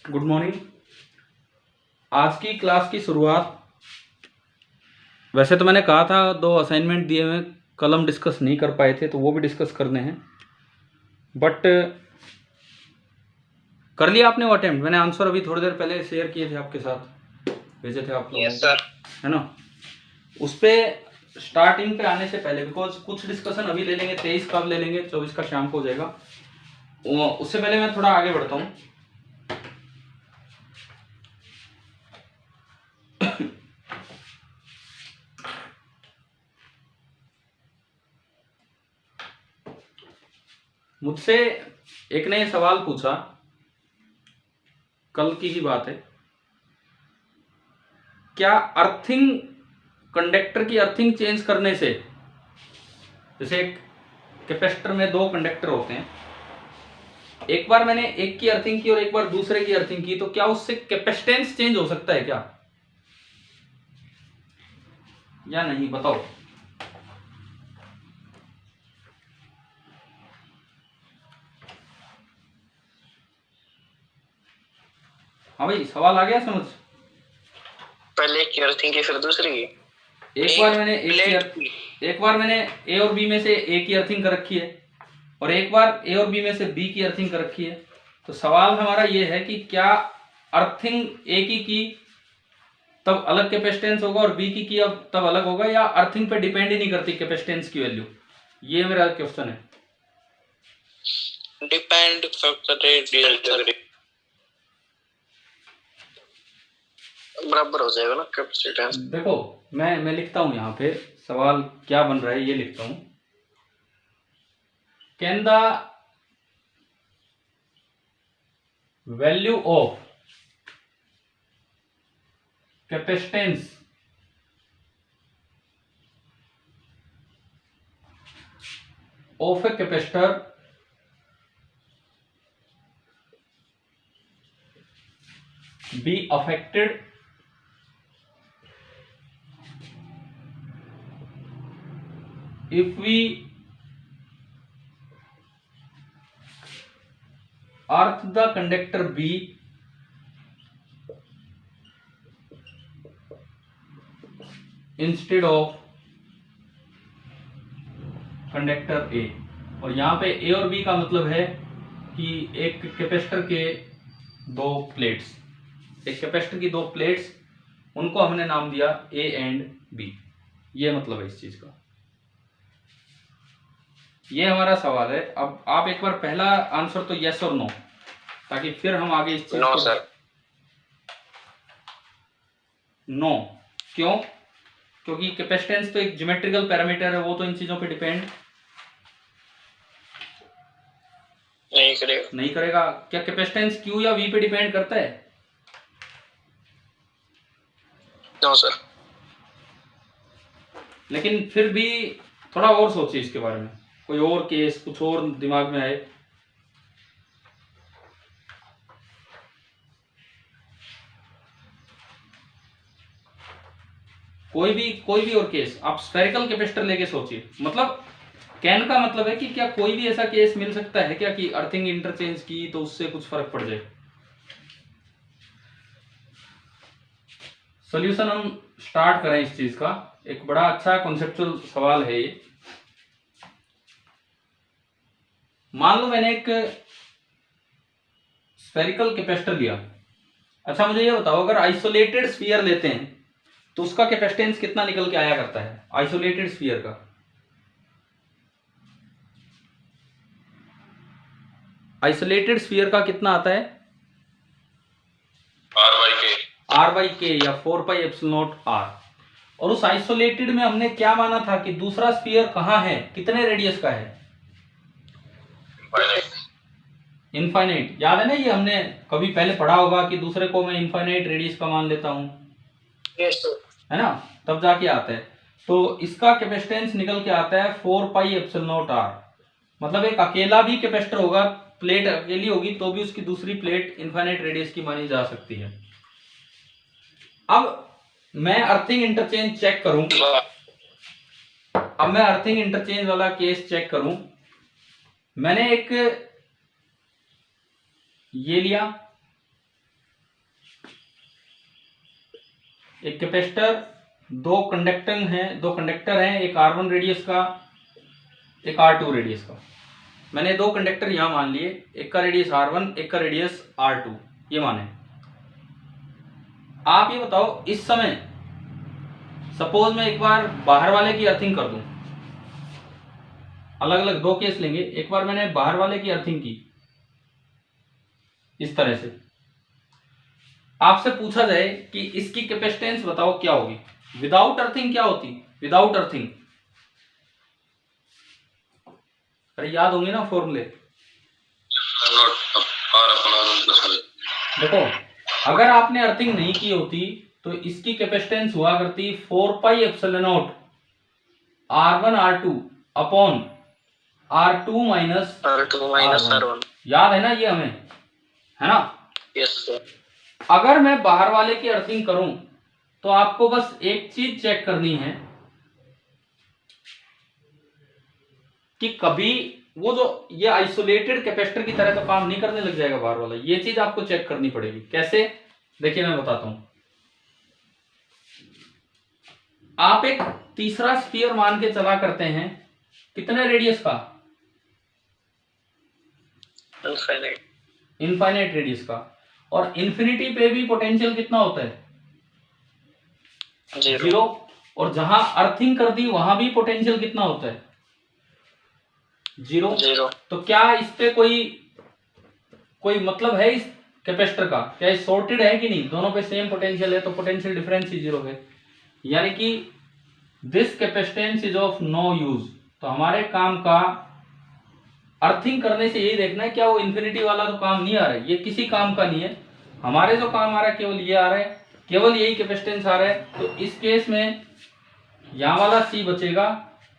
Good morning. आज की class की शुरुआत, वैसे तो मैंने कहा था 2 असाइनमेंट दिए हुए कल हम डिस्कस नहीं कर पाए थे, तो वो भी डिस्कस करने हैं। बट कर लिया आपने वो अटेम्प्ट? मैंने आंसर अभी थोड़ी देर पहले शेयर किए थे आपके साथ, भेजे थे आप लोगों को, है ना? उस पर स्टार्टिंग पे आने से पहले, बिकॉज कुछ डिस्कशन अभी ले लेंगे, 23 का ले लेंगे, 24 का शाम को हो जाएगा। उससे पहले मैं थोड़ा आगे बढ़ता हूँ। मुझसे एक ने सवाल पूछा, कल की ही बात है, क्या अर्थिंग, कंडक्टर की अर्थिंग चेंज करने से, जैसे एक कैपेसिटर में 2 कंडक्टर होते हैं, एक बार मैंने एक की अर्थिंग की और एक बार दूसरे की अर्थिंग की, तो क्या उससे कैपेसिटेंस चेंज हो सकता है क्या, या नहीं? बताओ। हाँ भाई, सवाल आ गया समझ? पहले एक की अर्थिंग की, फिर दूसरी की। एक बार मैंने ए और बी में से ए की अर्थिंग कर रखी है, और एक बार ए और बी में से बी की अर्थिंग कर रखी है। तो सवाल हमारा ये है कि क्या अर्थिंग ए की तब अलग कैपेसिटेंस होगा और बी की अब तब अलग होगा, या अर्थिंग पे डिपेंड ही नहीं करती कैपेसिटेंस की वैल्यू? ये मेरा क्वेश्चन है। डिपेंड बराबर हो जाएगा ना कैपेसिटेंस। देखो, मैं लिखता हूं यहाँ पे, सवाल क्या बन रहा है ये लिखता हूं। Can the value of capacitance of a capacitor be affected if we earth the conductor B instead of conductor A? और यहाँ पे ए और बी का मतलब है कि एक कैपेसिटर के 2 प्लेट्स, एक कैपेसिटर की 2 प्लेट्स, उनको हमने नाम दिया ए एंड बी। ये मतलब है इस चीज का। ये हमारा सवाल है। अब आप एक बार पहला आंसर तो यस और नो, ताकि फिर हम आगे इस चीज नो को। सर। नो क्यों? क्योंकि कैपेसिटेंस तो एक ज्योमेट्रिकल पैरामीटर है, वो तो इन चीजों पे डिपेंड नहीं करेगा। क्या कैपेसिटेंस क्यू या वी पे डिपेंड करता है? No sir. लेकिन फिर भी थोड़ा और सोचिए इसके बारे में, कोई और केस, कुछ और दिमाग में आए। कोई भी और केस आप स्फेरिकल कैपेसिटर लेके सोचिए। मतलब कैन का मतलब है कि क्या कोई भी ऐसा केस मिल सकता है क्या कि अर्थिंग इंटरचेंज की तो उससे कुछ फर्क पड़ जाए? सॉल्यूशन हम स्टार्ट करें इस चीज का। एक बड़ा अच्छा कॉन्सेप्चुअल सवाल है ये। मान लो मैंने एक स्फेरिकल कैपेसिटर लिया। अच्छा, मुझे ये बताओ, अगर आइसोलेटेड स्फीयर लेते हैं तो उसका कैपेसिटेंस कितना निकल के आया करता है आइसोलेटेड स्फीयर का? आइसोलेटेड स्फीयर का कितना आता है? R/K या 4πε0r। और उस आइसोलेटेड में हमने क्या माना था कि दूसरा स्फीयर कहाँ है, कितने रेडियस का है? इनफाइनाइट। याद है ना, ये हमने कभी पहले पढ़ा होगा कि दूसरे को मैं इनफाइनाइट रेडियस का मान लेता हूं, है ना? तब जाके आता है। तो इसका कैपेसिटेंस निकल के आता है 4πε0r। मतलब एक अकेला भी कैपेसिटर होगा, प्लेट अकेली होगी तो भी उसकी दूसरी प्लेट इनफाइनाइट रेडियस की मानी जा सकती है। अब मैं अर्थिंग इंटरचेंज चेक करूं, अब मैं अर्थिंग इंटरचेंज वाला केस चेक करूं। मैंने एक ये लिया एक कैपेसिटर, दो कंडक्टर हैं, एक R1 रेडियस का, एक R2 रेडियस का। मैंने दो कंडक्टर यहां मान लिए, एक का रेडियस R1, एक का रेडियस R2, ये माने। आप ये बताओ, इस समय सपोज मैं एक बार बाहर वाले की अर्थिंग कर दूं, अलग अलग दो केस लेंगे। एक बार मैंने बाहर वाले की अर्थिंग की इस तरह से, आपसे पूछा जाए कि इसकी कैपेसिटेंस बताओ क्या होगी। विदाउट अर्थिंग क्या होती, विदाउट अर्थिंग, अरे याद होंगे ना फॉर्मूले। देखो, अगर आपने अर्थिंग नहीं की होती तो इसकी कैपेसिटेंस हुआ करती 4 pi epsilon naught R1 R2 upon R2 minus R1। याद है ना ये हमें, है ना? Yes sir. अगर मैं बाहर वाले की अर्थिंग करूं तो आपको बस एक चीज चेक करनी है कि कभी वो जो ये आइसोलेटेड कैपेसिटर की तरह तो काम नहीं करने लग जाएगा बाहर वाला। ये चीज आपको चेक करनी पड़ेगी। कैसे? देखिए मैं बताता हूं। आप एक तीसरा स्फीयर मान के चला करते हैं, कितने रेडियस का? इनफाइनाइट रेडियस का। और इन्फिनिटी पे भी पोटेंशियल कितना होता है? जीरो। और जहां अर्थिंग कर दी वहां भी पोटेंशियल कितना होता है? जीरो। तो क्या इस पे कोई मतलब है इस कैपेसिटर का? क्या ये सॉर्टेड है कि नहीं? दोनों पे सेम पोटेंशियल है तो पोटेंशियल डिफरेंस ही जीरो है। यानी कि this capacitance is of no use. तो हमारे काम का अर्थिंग करने से यही देखना है क्या वो इन्फिनिटी वाला तो काम नहीं आ रहा है, ये किसी काम का नहीं है। हमारे जो काम आ रहा है केवल ये आ रहा है, केवल यही कैपेसिटेंस आ रहा है। तो इस केस में यहां वाला C बचेगा,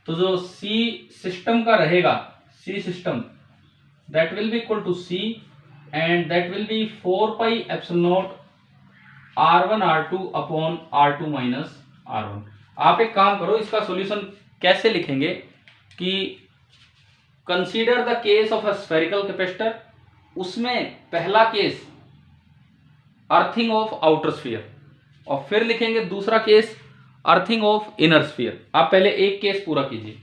तो जो C सिस्टम का रहेगा, C system, that will be equal to C and that will be 4 pi epsilon naught R1 R2 upon R2 minus R1। आप एक काम करो, इसका सॉल्यूशन कैसे लिखेंगे कि consider the case of a spherical capacitor, उसमें पहला case earthing of outer sphere, और फिर लिखेंगे दूसरा case earthing of inner sphere. आप पहले एक केस पूरा कीजिए।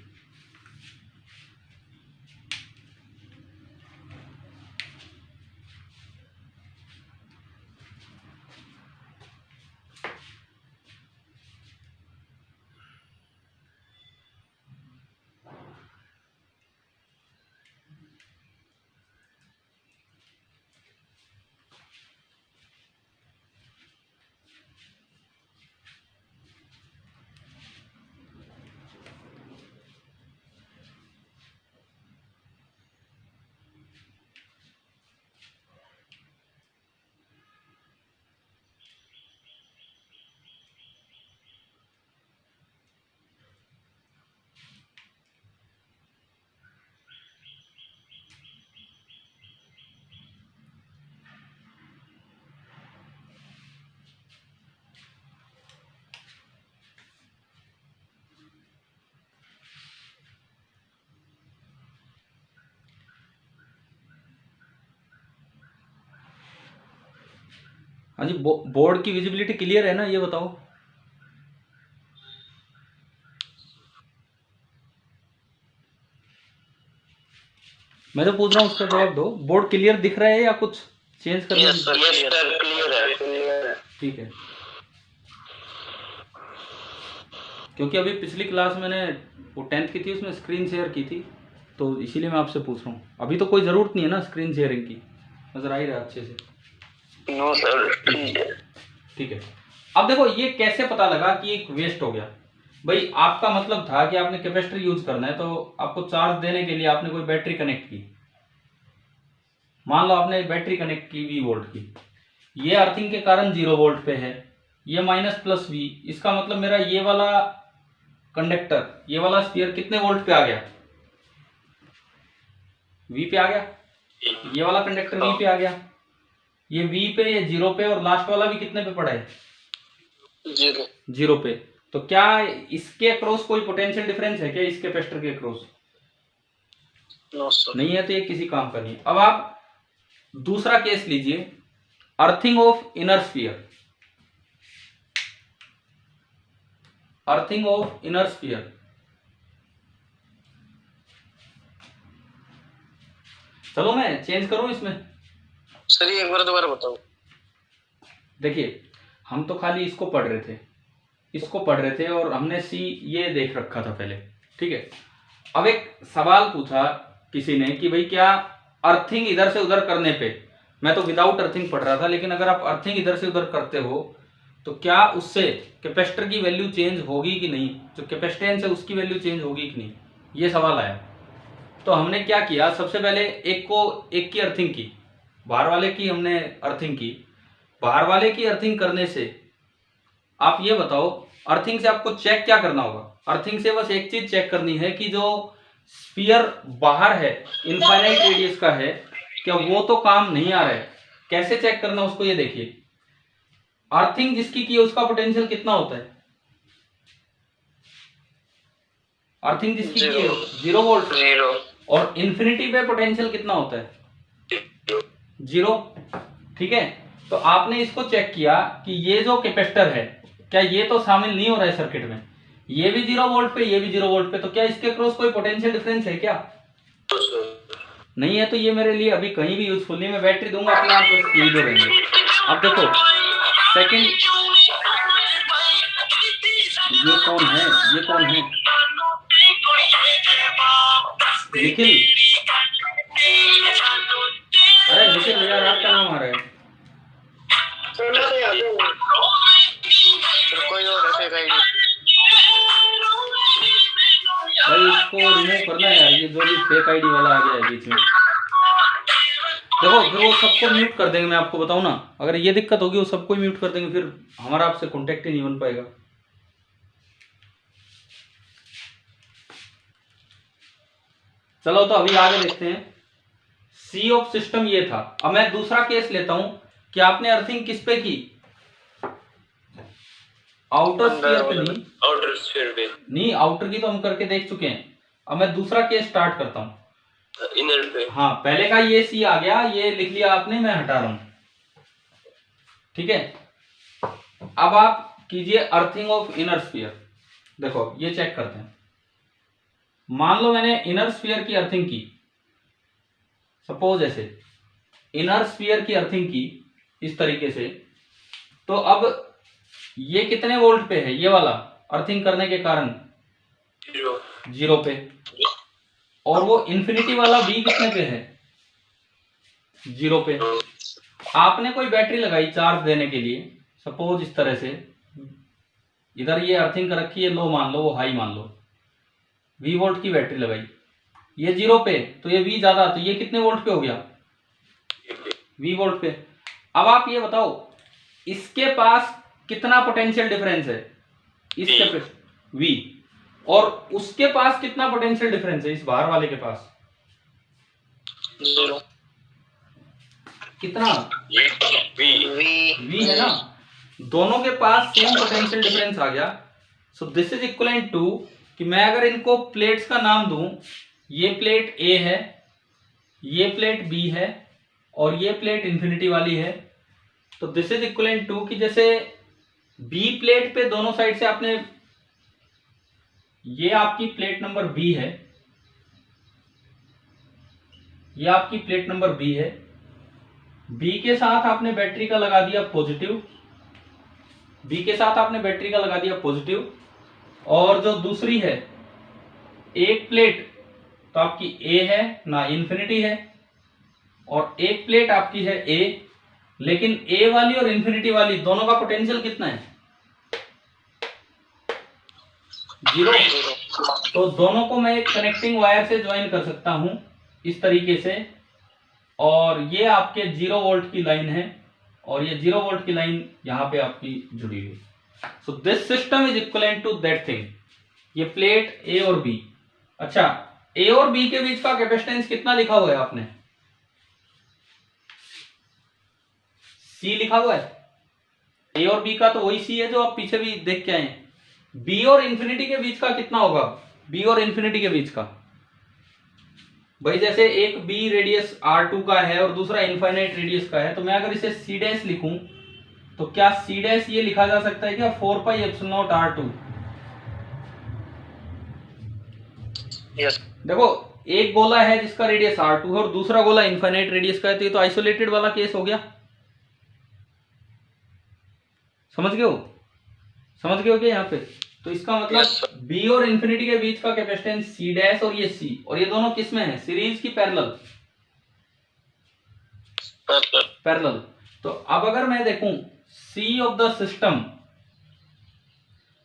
हाँ जी, बोर्ड की विजिबिलिटी क्लियर है ना, ये बताओ। मैं जो पूछ रहा हूँ उसका जवाब दो। बोर्ड क्लियर दिख रहा है या कुछ चेंज करना? यस सर, क्लियर है। ठीक है, क्योंकि अभी पिछली क्लास मैंने वो 10th की थी, उसमें स्क्रीन शेयर की थी, तो इसीलिए मैं आपसे पूछ रहा हूँ। अभी तो कोई ज़रूरत नहीं है ना स्क्रीन शेयरिंग की, नज़र आ ही रहा है अच्छे से? नो सर, ठीक है। ठीक है। अब देखो ये कैसे पता लगा कि एक वेस्ट हो गया। भाई आपका मतलब था कि आपने कैपेसिटर यूज करना है, तो आपको चार्ज देने के लिए आपने कोई बैटरी कनेक्ट की। मान लो आपने बैटरी कनेक्ट की 20 वोल्ट की, ये अर्थिंग के कारण 0 वोल्ट पे है, ये माइनस प्लस V। इसका मतलब मेरा ये वाला कंडक्टर, ये वाला स्फीयर कितने वोल्ट पे आ गया? V पे आ गया। ये वाला कंडक्टर V पे आ गया, ये V पे, ये 0 पे, और लास्ट वाला भी कितने पे पड़ा है? 0 पे। तो क्या इसके अक्रॉस कोई पोटेंशियल डिफरेंस है क्या, इस कैपेसिटर के अक्रॉस? नो सर, नहीं है, तो ये किसी काम का नहीं है। अब आप दूसरा केस लीजिए, earthing of inner sphere. Earthing of inner sphere. चलो मैं चेंज करूं इसमें। सर ये एक बार दोबारा बताओ। देखिए हम तो खाली इसको पढ़ रहे थे, इसको पढ़ रहे थे और हमने सी ये देख रखा था पहले, ठीक है। अब एक सवाल पूछा किसी ने कि भाई क्या अर्थिंग इधर से उधर करने पे, मैं तो विदाउट अर्थिंग पढ़ रहा था, लेकिन अगर आप अर्थिंग इधर से उधर करते हो तो क्या उससे कैपेसिटर की वैल्यू चेंज होगी कि नहीं, जो कैपेसिटेंस है उसकी वैल्यू चेंज होगी कि नहीं, ये सवाल आया। तो हमने क्या किया, सबसे पहले एक की अर्थिंग की, बाहर वाले की हमने अर्थिंग की। बाहर वाले की अर्थिंग करने से आप ये बताओ, अर्थिंग से आपको चेक क्या करना होगा। अर्थिंग से बस एक चीज चेक करनी है कि जो स्फीयर बाहर है, इनफाइनाइट रेडियस का है, क्या वो तो काम नहीं आ रहा है। कैसे चेक करना उसको, ये देखिए। अर्थिंग जिसकी की है उसका पोटेंशियल कितना होता है, अर्थिंग जिसकी की है 0 वोल्ट, 0। और इन्फिनिटी पे पोटेंशियल कितना होता है 0, ठीक है। तो आपने इसको चेक किया कि ये जो कैपेसिटर है, क्या ये तो शामिल नहीं हो रहा है सर्किट में, ये भी 0 वोल्ट पे, ये भी 0 वोल्ट पे, तो क्या इसके क्रॉस कोई पोटेंशियल डिफरेंस है क्या, नहीं है। तो ये मेरे लिए अभी कहीं भी यूजफुल नहीं, मैं बैटरी दूंगा अपने आप यही दो रहेंगे। अब देखो सेकंड, ये कौन है, ये कौन है, निखिल, अरे निखिल यार आपका नाम आ रहा है। कोई और ऐसे गाइड भाई इसको रिमूव करना है यार, ये जो भी फेक आईडी वाला आ गया है बीच में। देखो फिर वो सबको म्यूट कर देंगे, मैं आपको बताऊं ना, अगर ये दिक्कत होगी वो सबको म्यूट कर देंगे, फिर हमारा आपसे कांटेक्ट ही नहीं बन पाएगा। चलो तो अभी आगे देखते हैं। सी ऑफ सिस्टम ये था। अब मैं दूसरा केस लेता हूं कि आपने अर्थिंग किस पे की, आउटर स्फीयर पे नहीं, आउटर स्फीयर पे नहीं, आउटर की तो हम करके देख चुके हैं। अब मैं दूसरा केस स्टार्ट करता हूं, इनर पे। हाँ पहले का ये सी आ गया, ये लिख लिया आपने, मैं हटा रहा हूं, ठीक है। अब आप कीजिए अर्थिंग ऑफ इनर स्फीयर। देखो ये चेक करते हैं, मान लो मैंने इनर स्फीयर की अर्थिंग की, सपोज ऐसे इनर स्फीयर की अर्थिंग की इस तरीके से, तो अब ये कितने वोल्ट पे है, ये वाला अर्थिंग करने के कारण 0 पे, और वो इन्फिनिटी वाला बी कितने पे है 0 पे। आपने कोई बैटरी लगाई चार्ज देने के लिए, सपोज इस तरह से, इधर ये अर्थिंग कर रखी है, लो मान लो, वो हाई मान लो, V वोल्ट की बैटरी लगाई, ये 0 पे, तो ये V ज्यादा, तो ये कितने वोल्ट पे हो गया V वोल्ट पे। अब आप ये बताओ इसके पास कितना पोटेंशियल डिफरेंस है, इसके पे V, और उसके पास कितना पोटेंशियल डिफरेंस है, इस बाहर वाले के पास 0। कितना V है ना, दोनों के पास सेम पोटेंशियल डिफरेंस आ गया। So this is equivalent to कि मैं अगर इनको प्लेट्स का नाम दूं, ये प्लेट A है, ये प्लेट B है, और ये प्लेट इन्फिनिटी वाली है, तो दिस इज इक्वलेंट टू कि जैसे B प्लेट पे दोनों साइड से आपने, ये आपकी प्लेट नंबर B है, ये आपकी प्लेट नंबर B है, B के साथ आपने बैटरी का लगा दिया पॉजिटिव, B के साथ आपने बैटरी का लगा दिया पॉजिटिव, और जो दूसरी है एक प्लेट तो आपकी A है ना, इन्फिनिटी है, और एक प्लेट आपकी है A, लेकिन A वाली और इन्फिनिटी वाली दोनों का पोटेंशियल कितना है 0। तो दोनों को मैं एक कनेक्टिंग वायर से ज्वाइन कर सकता हूं इस तरीके से, और ये आपके 0 वोल्ट की लाइन है, और ये 0 वोल्ट की लाइन यहां पे आपकी जुड़ी हुई। So this system is equivalent to that thing, ये प्लेट A और B। अच्छा, A और B के बीच का कैपेसिटेंस कितना लिखा हुआ है आपने, C लिखा हुआ है, A और B का तो वही C है जो आप पीछे भी देख के आए हैं। B और इन्फिनिटी के बीच का कितना होगा, B और इन्फिनिटी के बीच का, भाई जैसे एक B रेडियस R2 का है और दूसरा इनफाइनाइट रेडियस का है, तो मैं अगर इसे C डैश लिखूं तो क्या C डैश ये लिखा जा सकता है क्या 4 pi epsilon not R2, yes देखो एक गोला है जिसका रेडियस r2 है और दूसरा गोला इनफाइनाइट रेडियस का है, तो ये तो आइसोलेटेड वाला केस हो गया। समझ गए हो? समझ गए हो क्या यहाँ पे? तो इसका मतलब Yes, sir. b और इन्फिनिटी के बीच का कैपेसिटेंस c डैश और ये c, और ये दोनों किस में है, सीरीज की पैरेलल? पैरेलल। तो अब अगर मैं देखूं c ऑफ द सिस्टम,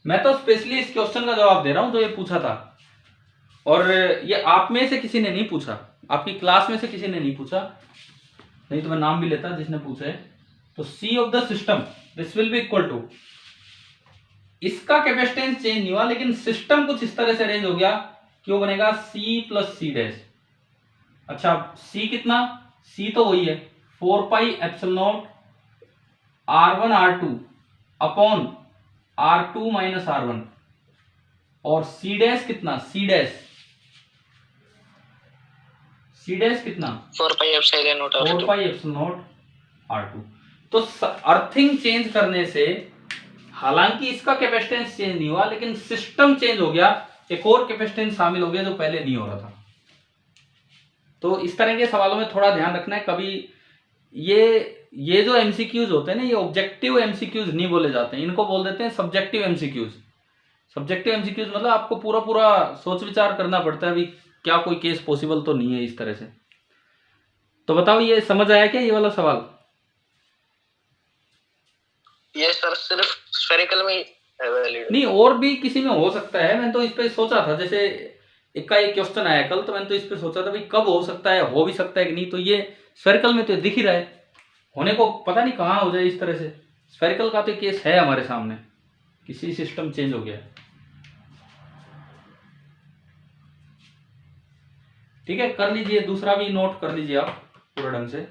मैं तो स्पेशली इस क्वेश्चन का जवाब दे रहा हूं जो ये पूछा था, और ये आप में से किसी ने नहीं पूछा, आपकी क्लास में से किसी ने नहीं पूछा, नहीं तो मैं नाम भी लेता जिसने पूछा है। तो c of the system this will be equal to, इसका कैपेसिटेंस चेंज नहीं हुआ लेकिन सिस्टम कुछ इस तरह से अरेंज हो गया कि वो बनेगा c प्लस सी डैश। अच्छा c कितना, c तो वही है 4 pi epsilon naught r1 r2 upon r2 minus r1, और c डैश कितना, c डैश कितना 4 pi epsilon not 4 pi epsilon not r2। तो अर्थिंग चेंज करने से हालांकि इसका कैपेसिटेंस चेंज नहीं हुआ लेकिन सिस्टम चेंज हो गया, एक और कैपेसिटेंस शामिल हो गया जो पहले नहीं हो रहा था। तो इस तरह के सवालों में थोड़ा ध्यान रखना है, कभी ये जो एमसीक्यूज होते हैं ना, ये ऑब्जेक्टिव एमसीक्यूज नहीं बोले जाते हैं, इनको बोल देते हैं सब्जेक्टिव एमसीक्यूज। सब्जेक्टिव एमसीक्यूज मतलब आपको पूरा पूरा सोच विचार करना पड़ता है, अभी क्या कोई केस पॉसिबल तो नहीं है इस तरह से। तो बताओ ये समझ आया क्या ये वाला सवाल? ये सर सिर्फ स्फेरिकल में है वैलिड नहीं और भी किसी में हो सकता है, मैंने तो इस पे सोचा था, जैसे एक का एक क्वेश्चन आया कल, तो मैंने तो इस पे सोचा था भाई कब हो सकता है, हो भी सकता है कि नहीं। तो ये स्फेरिकल में तो दिख ही रहा है, होने को पता नहीं कहाँ हो जाए इस तरह से। स्फेरिकल का तो केस है हमारे सामने, किसी सिस्टम चेंज हो गया। ठीक है कर लीजिए, दूसरा भी नोट कर लीजिए आप पूरा ढंग से।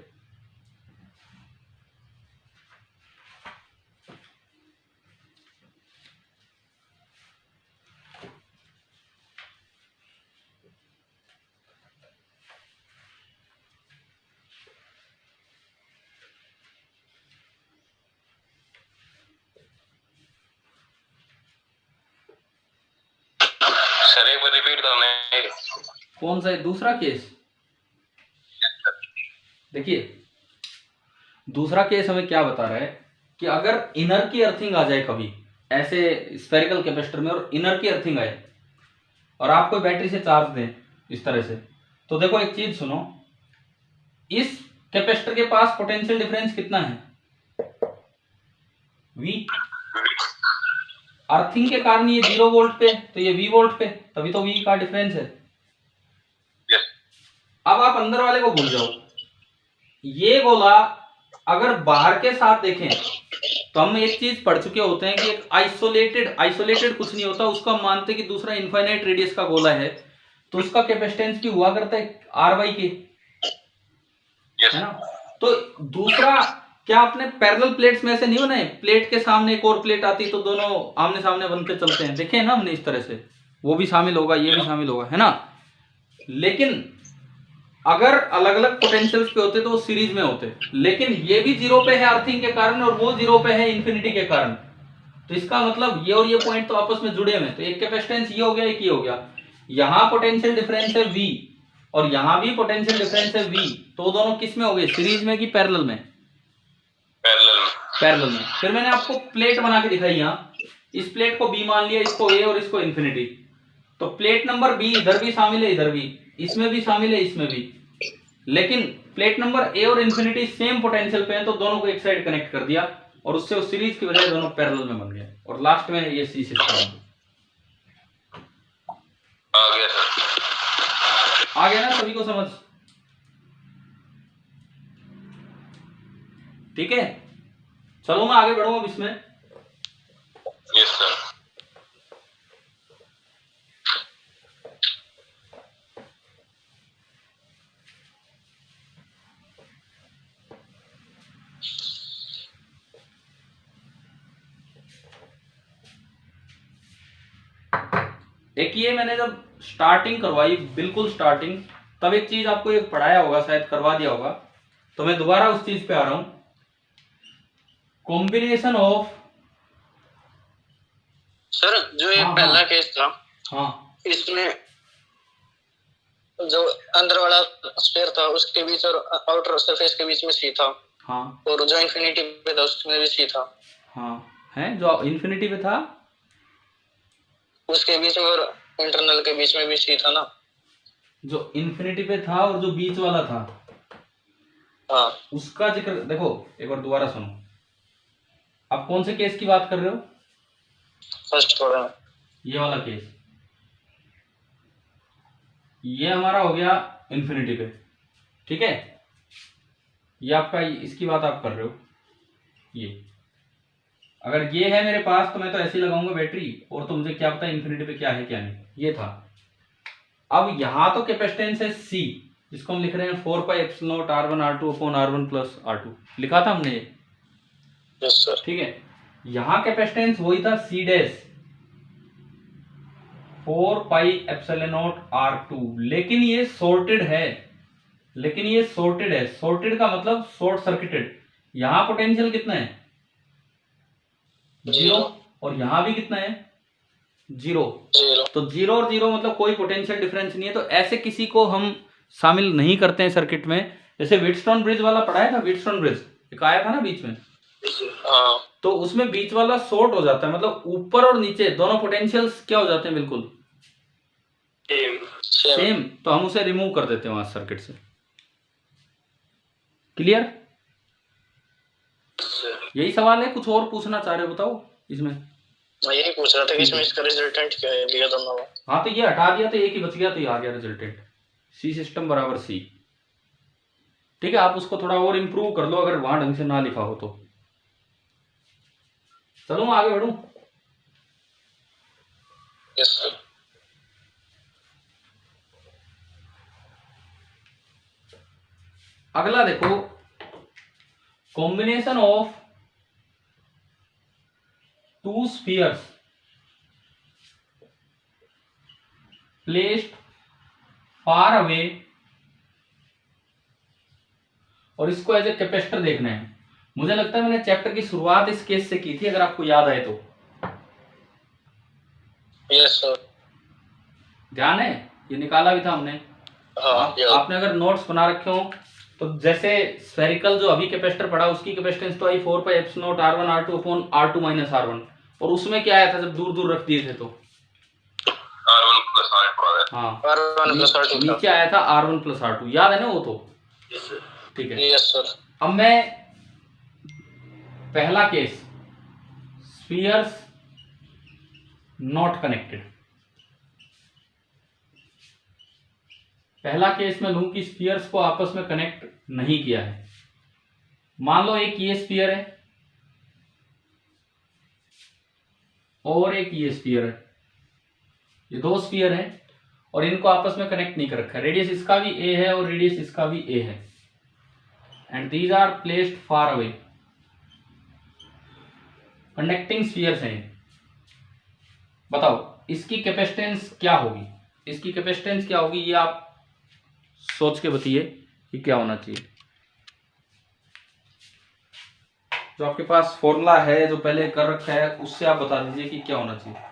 सर एक बार रिपीट करना। कौन सा है दूसरा केस? देखिए दूसरा केस हमें क्या बता रहा है कि अगर इनर की अर्थिंग आ जाए कभी ऐसे स्फेरिकल कैपेसिटर में, और इनर की अर्थिंग आए और आप कोई बैटरी से चार्ज दें इस तरह से, तो देखो एक चीज सुनो, इस कैपेसिटर के पास पोटेंशियल डिफरेंस कितना है, V। अर्थिंग के कारण ये 0 वोल्ट पे, तो ये V वोल्ट पे, तभी तो V का डिफरेंस है। अब आप अंदर वाले को भूल जाओ, ये गोला अगर बाहर के साथ देखें तो हम एक चीज पढ़ चुके होते हैं कि एक आइसोलेटेड कुछ नहीं होता, उसको हम मानते हैं कि दूसरा इनफाइनाइट रेडियस का गोला है, तो उसका कैपेसिटेंस भी हुआ करता है R बाई के, है ना। तो दूसरा क्या आपने पैरेलल प्लेट्स में से नहीं बनाए, प्लेट के सामने एक और प्लेट आती तो दोनों आमने सामने बनते चलते हैं, देखे ना हमने इस तरह से, वो भी शामिल होगा ये भी शामिल होगा, है ना। लेकिन अगर अलग अलग पोटेंशियल्स पे होते तो वो सीरीज में होते, लेकिन ये भी 0 पे है अर्थिंग के कारण और वो 0 पे है इन्फिनिटी के कारण, तो इसका मतलब ये और ये पॉइंट तो आपस में जुड़े हुए हैं, तो एक कैपेसिटेंस ये हो गया एक ये हो गया, यहां पोटेंशियल डिफरेंस है V और यहां भी पोटेंशियल डिफरेंस है V, तो दोनों किस में हो गए, सीरीज में कि पैरेलल में? पैरेलल में। फिर मैंने आपको प्लेट बना के दिखाई, यहाँ इस प्लेट को B मान लिया, इसको A और इसको इन्फिनिटी, तो प्लेट नंबर B इधर भी शामिल है इधर भी, इसमें भी शामिल है इसमें भी, लेकिन प्लेट नंबर A और इन्फिनिटी सेम पोटेंशियल पे है, तो दोनों को एक साइड कनेक्ट कर दिया और उससे उस सीरीज की बजाय दोनों पैरेलल में बन गए, और लास्ट में ये C सिस्टम आ गया ना, सभी को समझ? ठीक है चलो मैं आगे बढ़ूंगा अब इसमें। Yes sir. एक ये मैंने जब स्टार्टिंग करवाई बिल्कुल स्टार्टिंग, तब एक चीज आपको एक पढ़ाया होगा, शायद करवा दिया होगा, तो मैं दोबारा उस चीज पे आ रहा हूं, कॉम्बिनेशन ऑफ। सर जो ये पहला केस था, हाँ इसमें जो अंदर वाला स्फीयर था उसके बीच और आउटर सरफेस के बीच में सी था। हाँ, और जो इन्फिनिटी पे था उसमें भी सी था। हाँ है, जो इन्फिनिटी पे था उसके बीच में और इंटरनल के बीच में भी सी था ना। जो इन्फिनिटी पे था और जो बीच वाला था, हाँ, उसका जिक्र देखो, एक बार दोबारा सुनो। आप कौन से केस की बात कर रहे हो? फर्स्ट थोड़ा ये वाला केस, ये हमारा हो गया इन्फिनिटी पे, ठीक है। ये आपका, इसकी बात आप कर रहे हो। ये अगर ये है मेरे पास तो मैं तो ऐसे ही लगाऊंगा बैटरी, और तो मुझे क्या पता इन्फिनिटी पे क्या है क्या नहीं। ये था। अब यहां तो कैपेसिटेंस है C, जिसको हम लिख रहे हैं 4 pi epsilon naught R1 R2 upon R1 plus R2, लिखा था हमने ये, यस सर। ठीक है। यहां कैपेसिटेंस वही था C dash 4 pi epsilon not R2, लेकिन ये सॉर्टेड है, लेकिन ये सॉर्टेड है। सॉर्टेड का मतलब शॉर्ट सर्किटेड। यहां पोटेंशियल कितना है? 0, और यहां भी कितना है? 0। तो 0 और 0 मतलब कोई पोटेंशियल डिफरेंस नहीं है। तो ऐसे किसी को हम शामिल नहीं करते हैं सर्किट में। जैसे व्हीटस्टोन ब्रिज वाला पढ़ा है ना, व्हीटस्टोन ब्रिज एक आया था ना बीच में, हाँ, तो उसमें बीच वाला शॉर्ट हो जाता है, मतलब ऊपर और नीचे दोनों पोटेंशियल्स क्या हो जाते हैं? बिल्कुल सेम। तो हम उसे रिमूव कर देते हैं वहां सर्किट से। क्लियर? यही सवाल है, कुछ और पूछना चाह रहे हो बताओ इसमें? मैं यही पूछ रहा था कि इसमें इसका रिजल्टेंट क्या है, दिया दोनों में। हाँ, तो ये हटा दिया तो एक ही बच गया, तो ये आ गया रिजल्टेंट C सिस्टम बराबर C। ठीक है, आप उसको थोड़ा और इंप्रूव कर लो अगर वहां ढंग से ना लिखा हो तो। चलो मैं आगे बढ़ूं। Yes sir. अगला देखो, combination of to spheres placed far away, और इसको एज ए कैपेसिटर देखना है। मुझे लगता है मैंने चैप्टर की शुरुआत इस केस से की थी, अगर आपको याद आए तो। Yes sir. ध्यान है? ये निकाला भी था हमने। आपने अगर नोट्स बना रखे हो तो जैसे स्फेरिकल जो अभी कैपेसिटर पढ़ा उसकी कैपेसिटेंस तो आई 4 pi epsilon naught R1 R2 upon R2 minus R1, और उसमें क्या आया था जब दूर दूर रख दिए थे तो R1 प्लस R2 आया। हाँ, R1 प्लस R2 नीचे आया था R1 प्लस R2, याद है ना वो तो? Yes sir. ठीक है। Yes sir. अब मैं पहला केस, स्फीयर्स नॉट कनेक्टेड, पहला केस में लूं कि स्फीयर्स को आपस में कनेक्ट नहीं किया है। मान लो एक ये स्फीयर है और एक ये स्फीयर है, ये दो स्फीयर हैं और इनको आपस में कनेक्ट नहीं कर रखा है। रेडियस इसका भी a है और रेडियस इसका भी a है, and these are placed far away, conducting spheres हैं। बताओ इसकी कैपेसिटेंस क्या होगी? इसकी कैपेसिटेंस क्या होगी ये आप सोच के बताइए कि क्या होना चाहिए। जो आपके पास फॉर्मूला है जो पहले कर रखा है उससे आप बता दीजिए कि क्या होना चाहिए।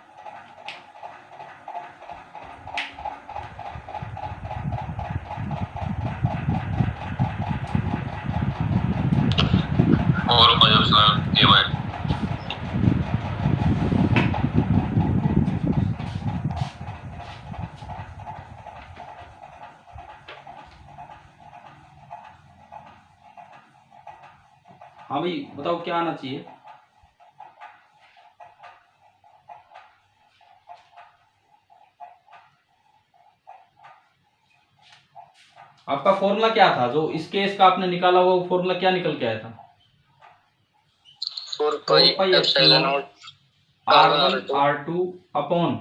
हाँ भाई बताओ क्या आना चाहिए? आपका फॉर्मूला क्या था जो इस केस का आपने निकाला, वो फॉर्मूला क्या निकल के आया था? 4 pi epsilon naught R1 R2 upon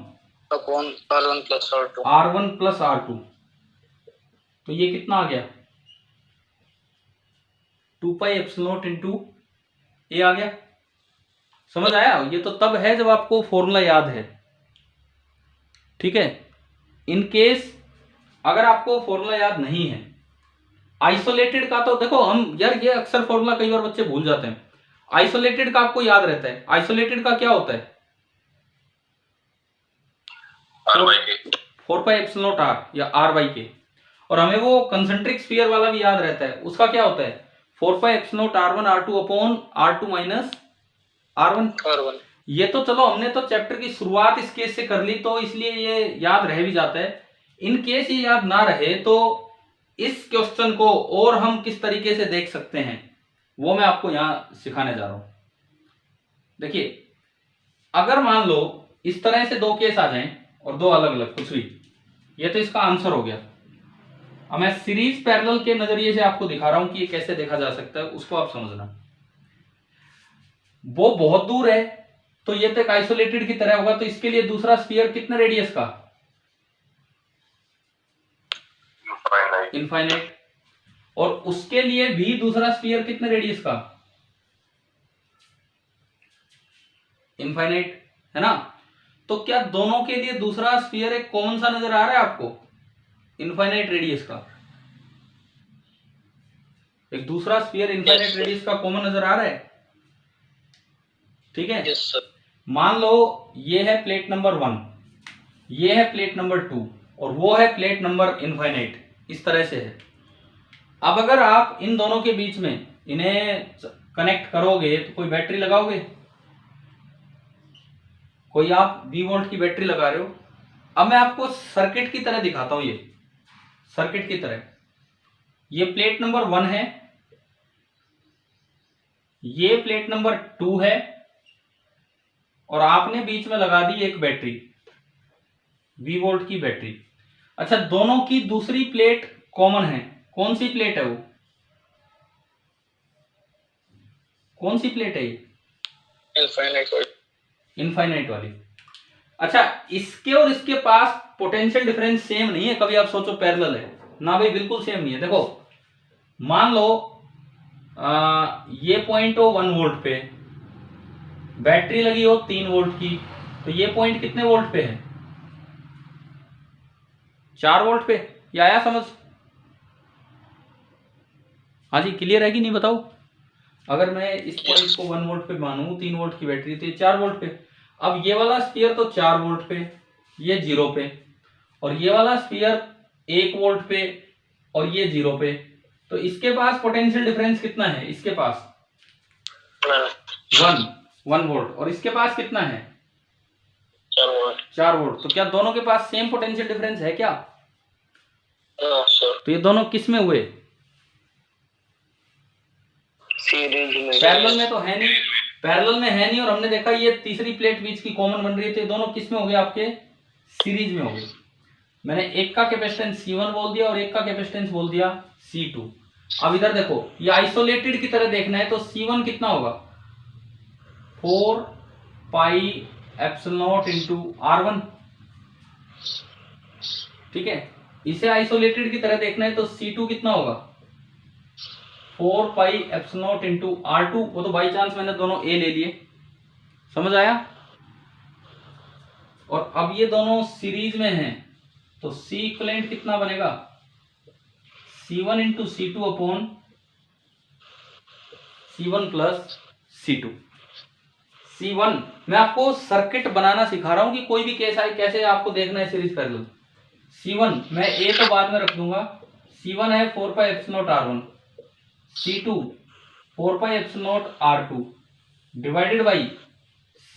R1 plus R2। R1 plus R2, तो ये कितना आ गया? 2 पाई एप्सिलॉन नॉट इंटू ए आ गया। समझ आया? ये तो तब है जब आपको फॉर्मूला याद है। ठीक है, इन केस अगर आपको फॉर्मूला याद नहीं है, आइसोलेटेड का तो देखो हम यार, ये अक्सर फॉर्मूला कई बार बच्चे भूल जाते हैं। आइसोलेटेड का आपको याद रहता है। आइसोलेटेड का क्या होता है? 4 पाई एप्सिलॉन नॉट R या R बाई के। और हमें वो कंसेंट्रिक स्फीयर वाला भी याद रहता है, उसका क्या होता है 4π ε0 r1 r2 r2 minus r1। ये तो चलो हमने तो चैप्टर की शुरुआत इस केस से कर ली, तो इसलिए ये याद रह भी जाता है। इन केस ये याद ना रहे तो इस क्वेश्चन को और हम किस तरीके से देख सकते हैं वो मैं आपको यहां सिखाने जा रहा हूं। देखिए, अगर मान लो इस तरह से दो केस आ जाएं और दो अलग अलग कुछ भी, ये तो इसका आंसर हो गया। अब मैं सीरीज पैरेलल के नजरिए से आपको दिखा रहा हूं कि ये कैसे देखा जा सकता है, उसको आप समझना। वो बहुत दूर है तो ये तो एक आइसोलेटेड की तरह होगा, तो इसके लिए दूसरा स्फीयर कितने रेडियस का, इनफाइनाइट। और उसके लिए भी दूसरा स्फीयर कितने रेडियस का, इनफाइनाइट, है ना। तो क्या दोनों के लिए दूसरा स्फीयर एक कॉमन सा नजर आ रहा है आपको, इनफाइनाइट रेडियस का, एक दूसरा स्फीयर इनफाइनाइट रेडियस का कॉमन नजर आ रहा है, ठीक है। Yes sir. मान लो ये है प्लेट नंबर 1, ये है प्लेट नंबर 2 और वो है प्लेट नंबर इनफाइनाइट, इस तरह से है। अब अगर आप इन दोनों के बीच में इन्हें कनेक्ट करोगे तो कोई बैटरी लगाओगे, कोई आप 20 वोल्ट की बैटरी लगा रहे हो। अब मैं आपको सर्किट की तरह दिखाता हूं, ये सर्किट की तरह, ये प्लेट नंबर 1 है, ये प्लेट नंबर 2 है और आपने बीच में लगा दी एक बैटरी 20 वोल्ट की बैटरी। अच्छा, दोनों की दूसरी प्लेट कॉमन है, कौन सी प्लेट है वो, कौन सी प्लेट है ये, इनफाइनाइट वाली। अच्छा, इसके और इसके पास पोटेंशियल डिफरेंस सेम नहीं है, कभी आप सोचो पैरेलल है ना भाई, बिल्कुल सेम नहीं है। देखो मान लो ये पॉइंट हो 1 वोल्ट पे, बैटरी लगी हो 3 वोल्ट की, तो ये पॉइंट कितने वोल्ट पे है, 4 वोल्ट पे। ये आया समझ, हाँ जी, क्लियर है कि नहीं बताओ। अगर मैं इस पॉइंट को 1 वोल्ट पे मानूं, 3 वोल्ट की बैटरी, तो ये 4 वोल्ट पे। अब ये वाला स्फीयर तो 4 वोल्ट पे, ये 0 पे, और ये वाला स्फीयर 1 वोल्ट पे और ये 0 पे। तो इसके पास पोटेंशियल डिफरेंस कितना है, इसके पास 1 वोल्ट, और इसके पास कितना है 4 वोल्ट। तो क्या दोनों के पास सेम पोटेंशियल डिफरेंस है क्या, तो ये दोनों किस में हुए, सीरीज में। पैरेलल में तो है नहीं, पैरेलल में है नहीं, और हमने देखा ये तीसरी प्लेट बीच की कॉमन बन रही है, तो ये दोनों किस में हो गए आपके, सीरीज में हो गए। मैंने एक का कैपेसिटेंस C1 बोल दिया और एक का कैपेसिटेंस बोल दिया C2। अब इधर देखो, ये आइसोलेटेड की तरह देखना है, तो C1 कितना होगा 4πε0 इंटू R1, ठीक है। इसे आइसोलेटेड की तरह देखना है तो C2 कितना होगा 4πε0 इंटू R2। वो तो बाई चांस मैंने दोनों A ले लिए, समझ आया। और अब ये दोनों सीरीज में हैं तो C इक्विवेलेंट कितना बनेगा C1 into C2 upon C1 plus C2। C1 मैं आपको सर्किट बनाना सिखा रहा हूं कि कोई भी केस आए कैसे आपको देखना है सीरीज पैरेलल। C1 मैं A तो बाद में रख दूंगा, C1 है 4πε0 R1, C2 4πε0 R2 divided by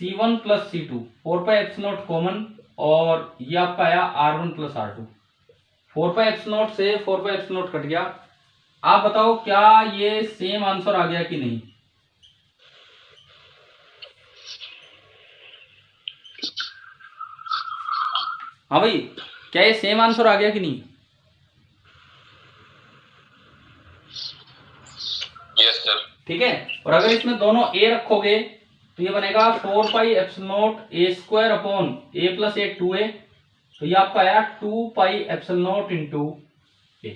C1 plus C2 4πε0 common, और ये आपका आया R1 प्लस R2। 4πε0 से 4πε0 कट गया। आप बताओ क्या ये सेम आंसर आ गया कि नहीं, हाँ भाई, क्या ये सेम आंसर आ गया कि नहीं। Yes sir. ठीक है, और अगर इसमें दोनों A रखोगे तो ये बनेगा 4πε0 A² upon A plus A 2A, तो ये आपका आया 2πε0 इंटू A।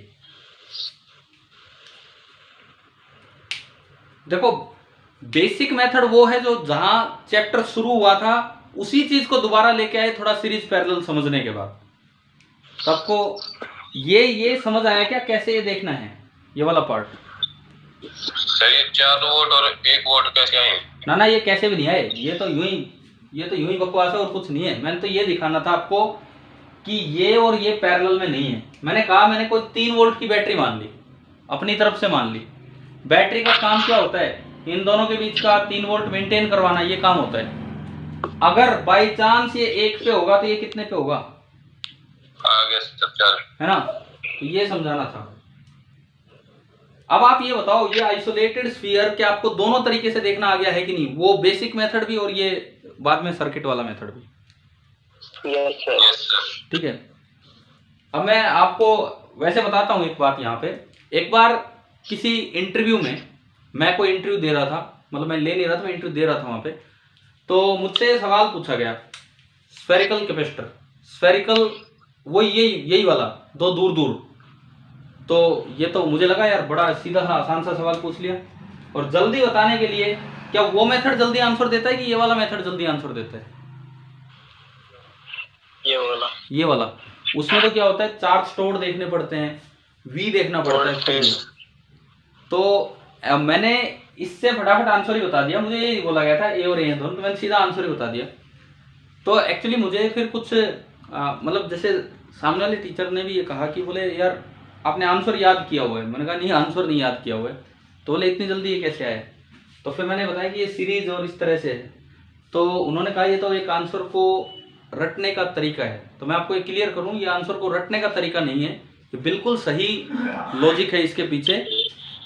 देखो बेसिक मेथड वो है जो जहां चैप्टर शुरू हुआ था उसी चीज को दोबारा लेके आए थोड़ा सीरीज पैरेलल समझने के बाद। सबको ये समझ आया क्या कैसे ये देखना है ये वाला पार्ट। सर ये 4 वोल्ट और 1 वोल्ट कैसे आए? ना ये कैसे भी नहीं आए, ये तो यूं ही बकवास है और कुछ नहीं है। मैंने तो ये दिखाना था आपको कि ये और ये पैरेलल में नहीं है। मैंने कहा मैंने कोई 3 वोल्ट की बैटरी मान ली, अपनी तरफ से मान ली। बैटरी का काम क्या होता है, इन दोनों के बीच का 3 वोल्ट मेंटेन करवाना, ये काम होता है। अगर बाई चांस ये 1 पे होगा तो ये कितने पे होगा, आगे सब 4 है ना। तो ये समझाना था। अब आप ये बताओ, ये आइसोलेटेड स्फीयर क्या आपको दोनों तरीके से देखना आ गया है कि नहीं, वो बेसिक मेथड भी और ये बाद में सर्किट वाला मेथड भी। Yes sir. ठीक है, अब मैं आपको वैसे बताता हूँ एक बात यहाँ पे। एक बार किसी इंटरव्यू में, मैं कोई इंटरव्यू दे रहा था, मतलब मैं ले नहीं रहा था, मैं इंटरव्यू दे रहा था वहाँ पे। तो मुझसे सवाल पूछा गया, स्फेरिकल कैपेसिटर, स्फेरिकल वो यही वाला, दो दूर दूर। तो ये तो मुझे लगा यार बड़ा सीधा सा आसान सा सवाल पूछ लिया। और जल्दी बताने के लिए, क्या वो मेथड जल्दी आंसर देता है कि ये वाला मेथड जल्दी आंसर देता है? ये वाला। उसमें तो क्या होता है, चार्ज स्टोर देखने पड़ते हैं, वी देखना पड़ता है। तो मैंने इससे फटाफट आंसर ही बता दिया, मुझे ये बोला गया था ए और ए दोनों, तो मैंने सीधा आंसर ही बता दिया। तो एक्चुअली मुझे फिर कुछ मतलब जैसे सामने वाले टीचर ने भी ये कहा कि बोले यार आपने आंसर याद किया हुआ है। मैंने कहा नहीं, आंसर नहीं याद किया हुआ है। तो बोले इतनी जल्दी ये कैसे आया? तो फिर मैंने बताया कि ये सीरीज और इस तरह से है। तो उन्होंने कहा ये तो एक आंसर को रटने का तरीका है। तो मैं आपको ये क्लियर करूं, ये आंसर को रटने का तरीका नहीं है, ये बिल्कुल सही लॉजिक है इसके पीछे।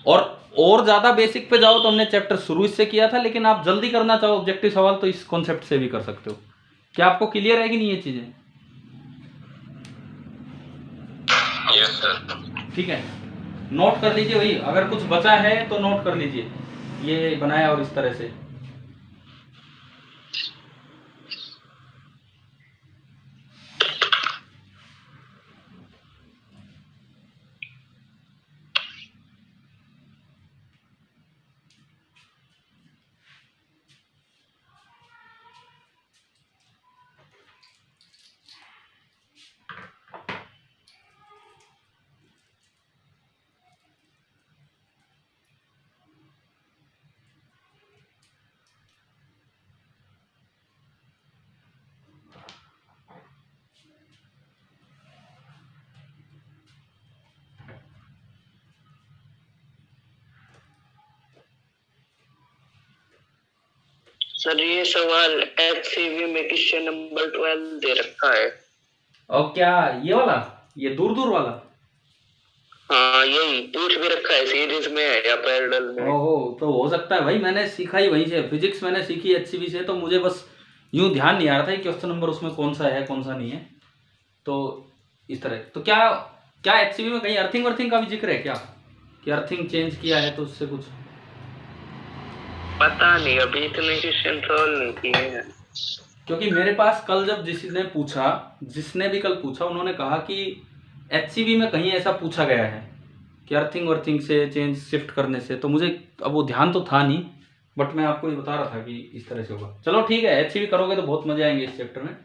और ज़्यादा बेसिक पे जाओ तो हमने चैप्टर शुरू इससे किया था, लेकिन आप जल्दी करना चाहो ऑब्जेक्टिव सवाल तो इस कॉन्सेप्ट से भी कर सकते हो। क्या आपको क्लियर है कि नहीं ये चीज़ें? Yes sir. ठीक है, नोट कर लीजिए भाई, अगर कुछ बचा है तो नोट कर लीजिए, ये बनाया और इस तरह से। सर ये सवाल एचसीवी में क्वेश्चन नंबर 12 दे रखा है। और क्या ये वाला, ये दूर दूर वाला? हाँ यही पूछ भी रखा है, सीरीज में है या पैरेलल में। ओहो, तो हो सकता है भाई, मैंने सीखा ही वहीं से, फिजिक्स मैंने सीखी एचसीवी से, तो मुझे बस यूं ध्यान नहीं आ रहा था कि क्वेश्चन नंबर उसमें कौन सा है कौन सा नहीं है। तो इस तरह, तो क्या क्या एचसीवी में कहीं अर्थिंग वर्थिंग का भी जिक्र है क्या, कि अर्थिंग चेंज किया है तो उससे कुछ? पता नहीं, अभी इतने क्वेश्चन सॉल्व नहीं किए हैं। क्योंकि मेरे पास कल जब जिसने भी कल पूछा, उन्होंने कहा कि एचसीवी में कहीं ऐसा पूछा गया है कि अर्थिंग वर्थिंग से चेंज शिफ्ट करने से, तो मुझे अब वो ध्यान तो था नहीं, बट मैं आपको ये बता रहा था कि इस तरह से होगा। चलो ठीक है, एचसीवी करोगे तो बहुत मजे आएंगे इस चैप्टर में।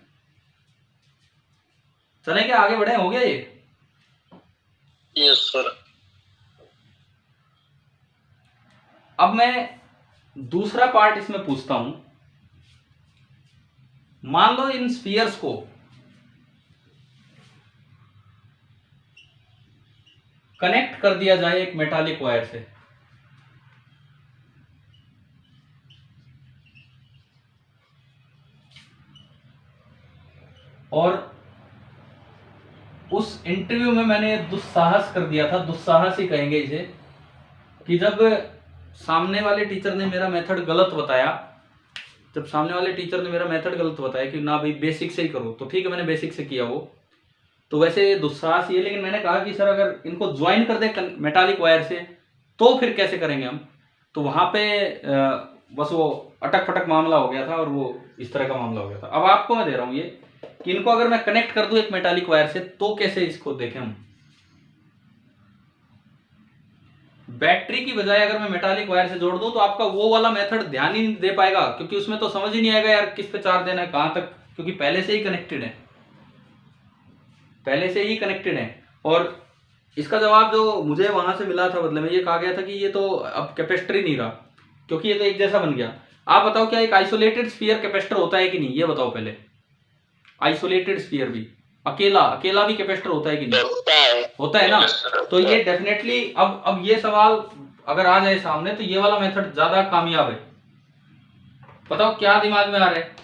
चले क्या आगे बढ़े, हो गया ये? Yes sir. अब मैं दूसरा पार्ट इसमें पूछता हूं। मान लो इन स्फीयर्स को कनेक्ट कर दिया जाए एक मेटालिक वायर से, और उस इंटरव्यू में मैंने दुस्साहस कर दिया था, दुस्साहस ही कहेंगे इसे, कि जब सामने वाले टीचर ने मेरा मेथड गलत बताया, कि ना भाई बेसिक से ही करो, तो ठीक है मैंने बेसिक से किया वो, तो वैसे दुस्साहस ये, लेकिन मैंने कहा कि सर अगर इनको ज्वाइन कर दे मेटालिक वायर से तो फिर कैसे करेंगे हम? तो वहां पे बस वो अटक फटक मामला हो गया था, और वो इस तरह का मामला हो गया था। अब आपको मैं दे रहा हूं ये, कि इनको अगर मैं कनेक्ट कर दूं एक मेटालिक वायर से तो कैसे इसको देखें हम। बैटरी की बजाय अगर मैं मेटालिक वायर से जोड़ दूं तो आपका वो वाला मेथड ध्यान ही नहीं दे पाएगा, क्योंकि उसमें तो समझ ही नहीं आएगा यार किस पे चार्ज देना है, कहां तक, क्योंकि पहले से ही कनेक्टेड है। और इसका जवाब जो मुझे वहां से मिला था, बदले में ये कहा गया था कि ये तो अब कैपेसिटर ही नहीं रहा, क्योंकि ये तो एक जैसा बन गया। आप बताओ क्या एक आइसोलेटेड स्फीयर कैपेसिटर होता है कि नहीं, ये बताओ पहले। आइसोलेटेड स्फीयर भी, अकेला अकेला भी कैपेसिटर होता है कि नहीं? होता है ना। तो ये डेफिनेटली अब ये सवाल अगर आ जाए सामने तो ये वाला मेथड ज्यादा कामयाब है। बताओ क्या दिमाग में आ रहा है?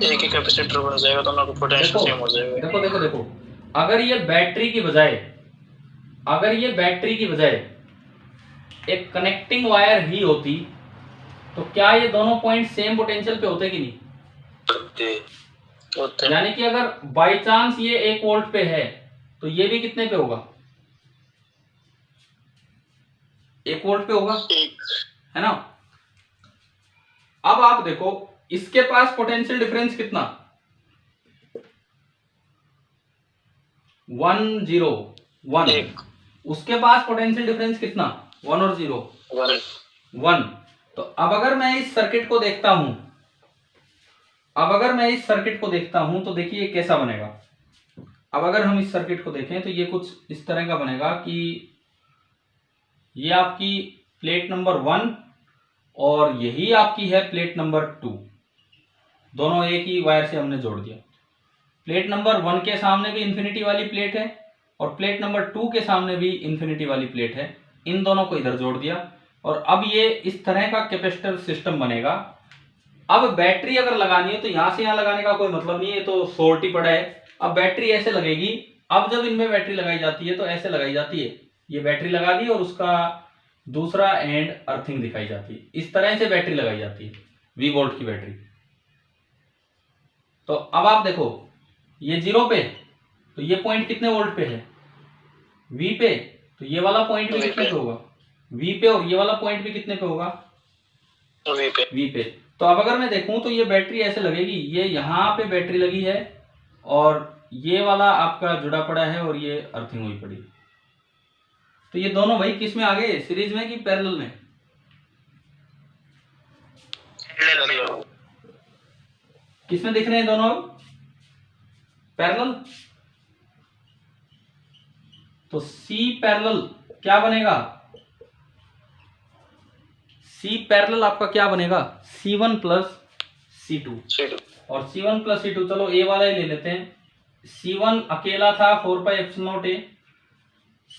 एक ही कैपेसिटर बन जाएगा, दोनों का पोटेंशियल सेम हो जाएगा। देखो देखो देखो, अगर ये बैटरी की बजाय एक कनेक्टिंग वायर ही होती तो क्या ये दोनों पॉइंट सेम पोटेंशियल पे होते कि नहीं? होते। यानी कि अगर बाय चांस ये 1 वोल्ट पे है तो ये भी कितने पे होगा? 1 वोल्ट पे होगा, है ना। अब आप देखो इसके पास पोटेंशियल डिफरेंस कितना? 1 0 1। उसके पास पोटेंशियल डिफरेंस कितना? 1 और 0 1। तो अब अगर मैं इस सर्किट को देखता हूं तो देखिए कैसा बनेगा। अब अगर हम इस सर्किट को देखें तो ये कुछ इस तरह का बनेगा कि ये आपकी प्लेट नंबर 1 और यही आपकी है प्लेट नंबर 2। दोनों एक ही वायर से हमने जोड़ दिया। प्लेट नंबर 1 के सामने भी इंफिनिटी वाली प्लेट है और प्लेट नंबर 2 के सामने भी इंफिनिटी वाली प्लेट है। इन दोनों को इधर जोड़ दिया और अब ये इस तरह का कैपेसिटर सिस्टम बनेगा। अब बैटरी अगर लगानी है तो यहां से यहां लगाने का कोई मतलब नहीं है, तो शॉर्ट ही पड़ा है। अब बैटरी ऐसे लगेगी। अब जब इनमें बैटरी लगाई जाती है तो ऐसे लगाई जाती है, ये बैटरी लगा दी और उसका दूसरा एंड अर्थिंग दिखाई जाती है। इस तरह से बैटरी लगाई जाती है, V वोल्ट की बैटरी। तो अब आप देखो ये 0 पे तो ये पॉइंट कितने वोल्ट पे है? V पे। तो ये वाला पॉइंट भी कितने पे होगा? V पे। और ये वाला पॉइंट भी कितने पे होगा? V पे। तो अब अगर मैं देखूं तो ये बैटरी ऐसे लगेगी, ये यहां पे बैटरी लगी है और ये वाला आपका जुड़ा पड़ा है और ये अर्थिंग हुई पड़ी। तो ये दोनों भाई किस में आ गए, सीरीज में कि पैरेलल में? किस में दिख रहे हैं दोनों? पैरेलल। तो C पैरेलल क्या बनेगा? C पैरेलल आपका क्या बनेगा? C1 plus C2। और C1 प्लस C2, चलो ए वाला ही ले लेते हैं। C1 अकेला था 4 pi epsilon not a,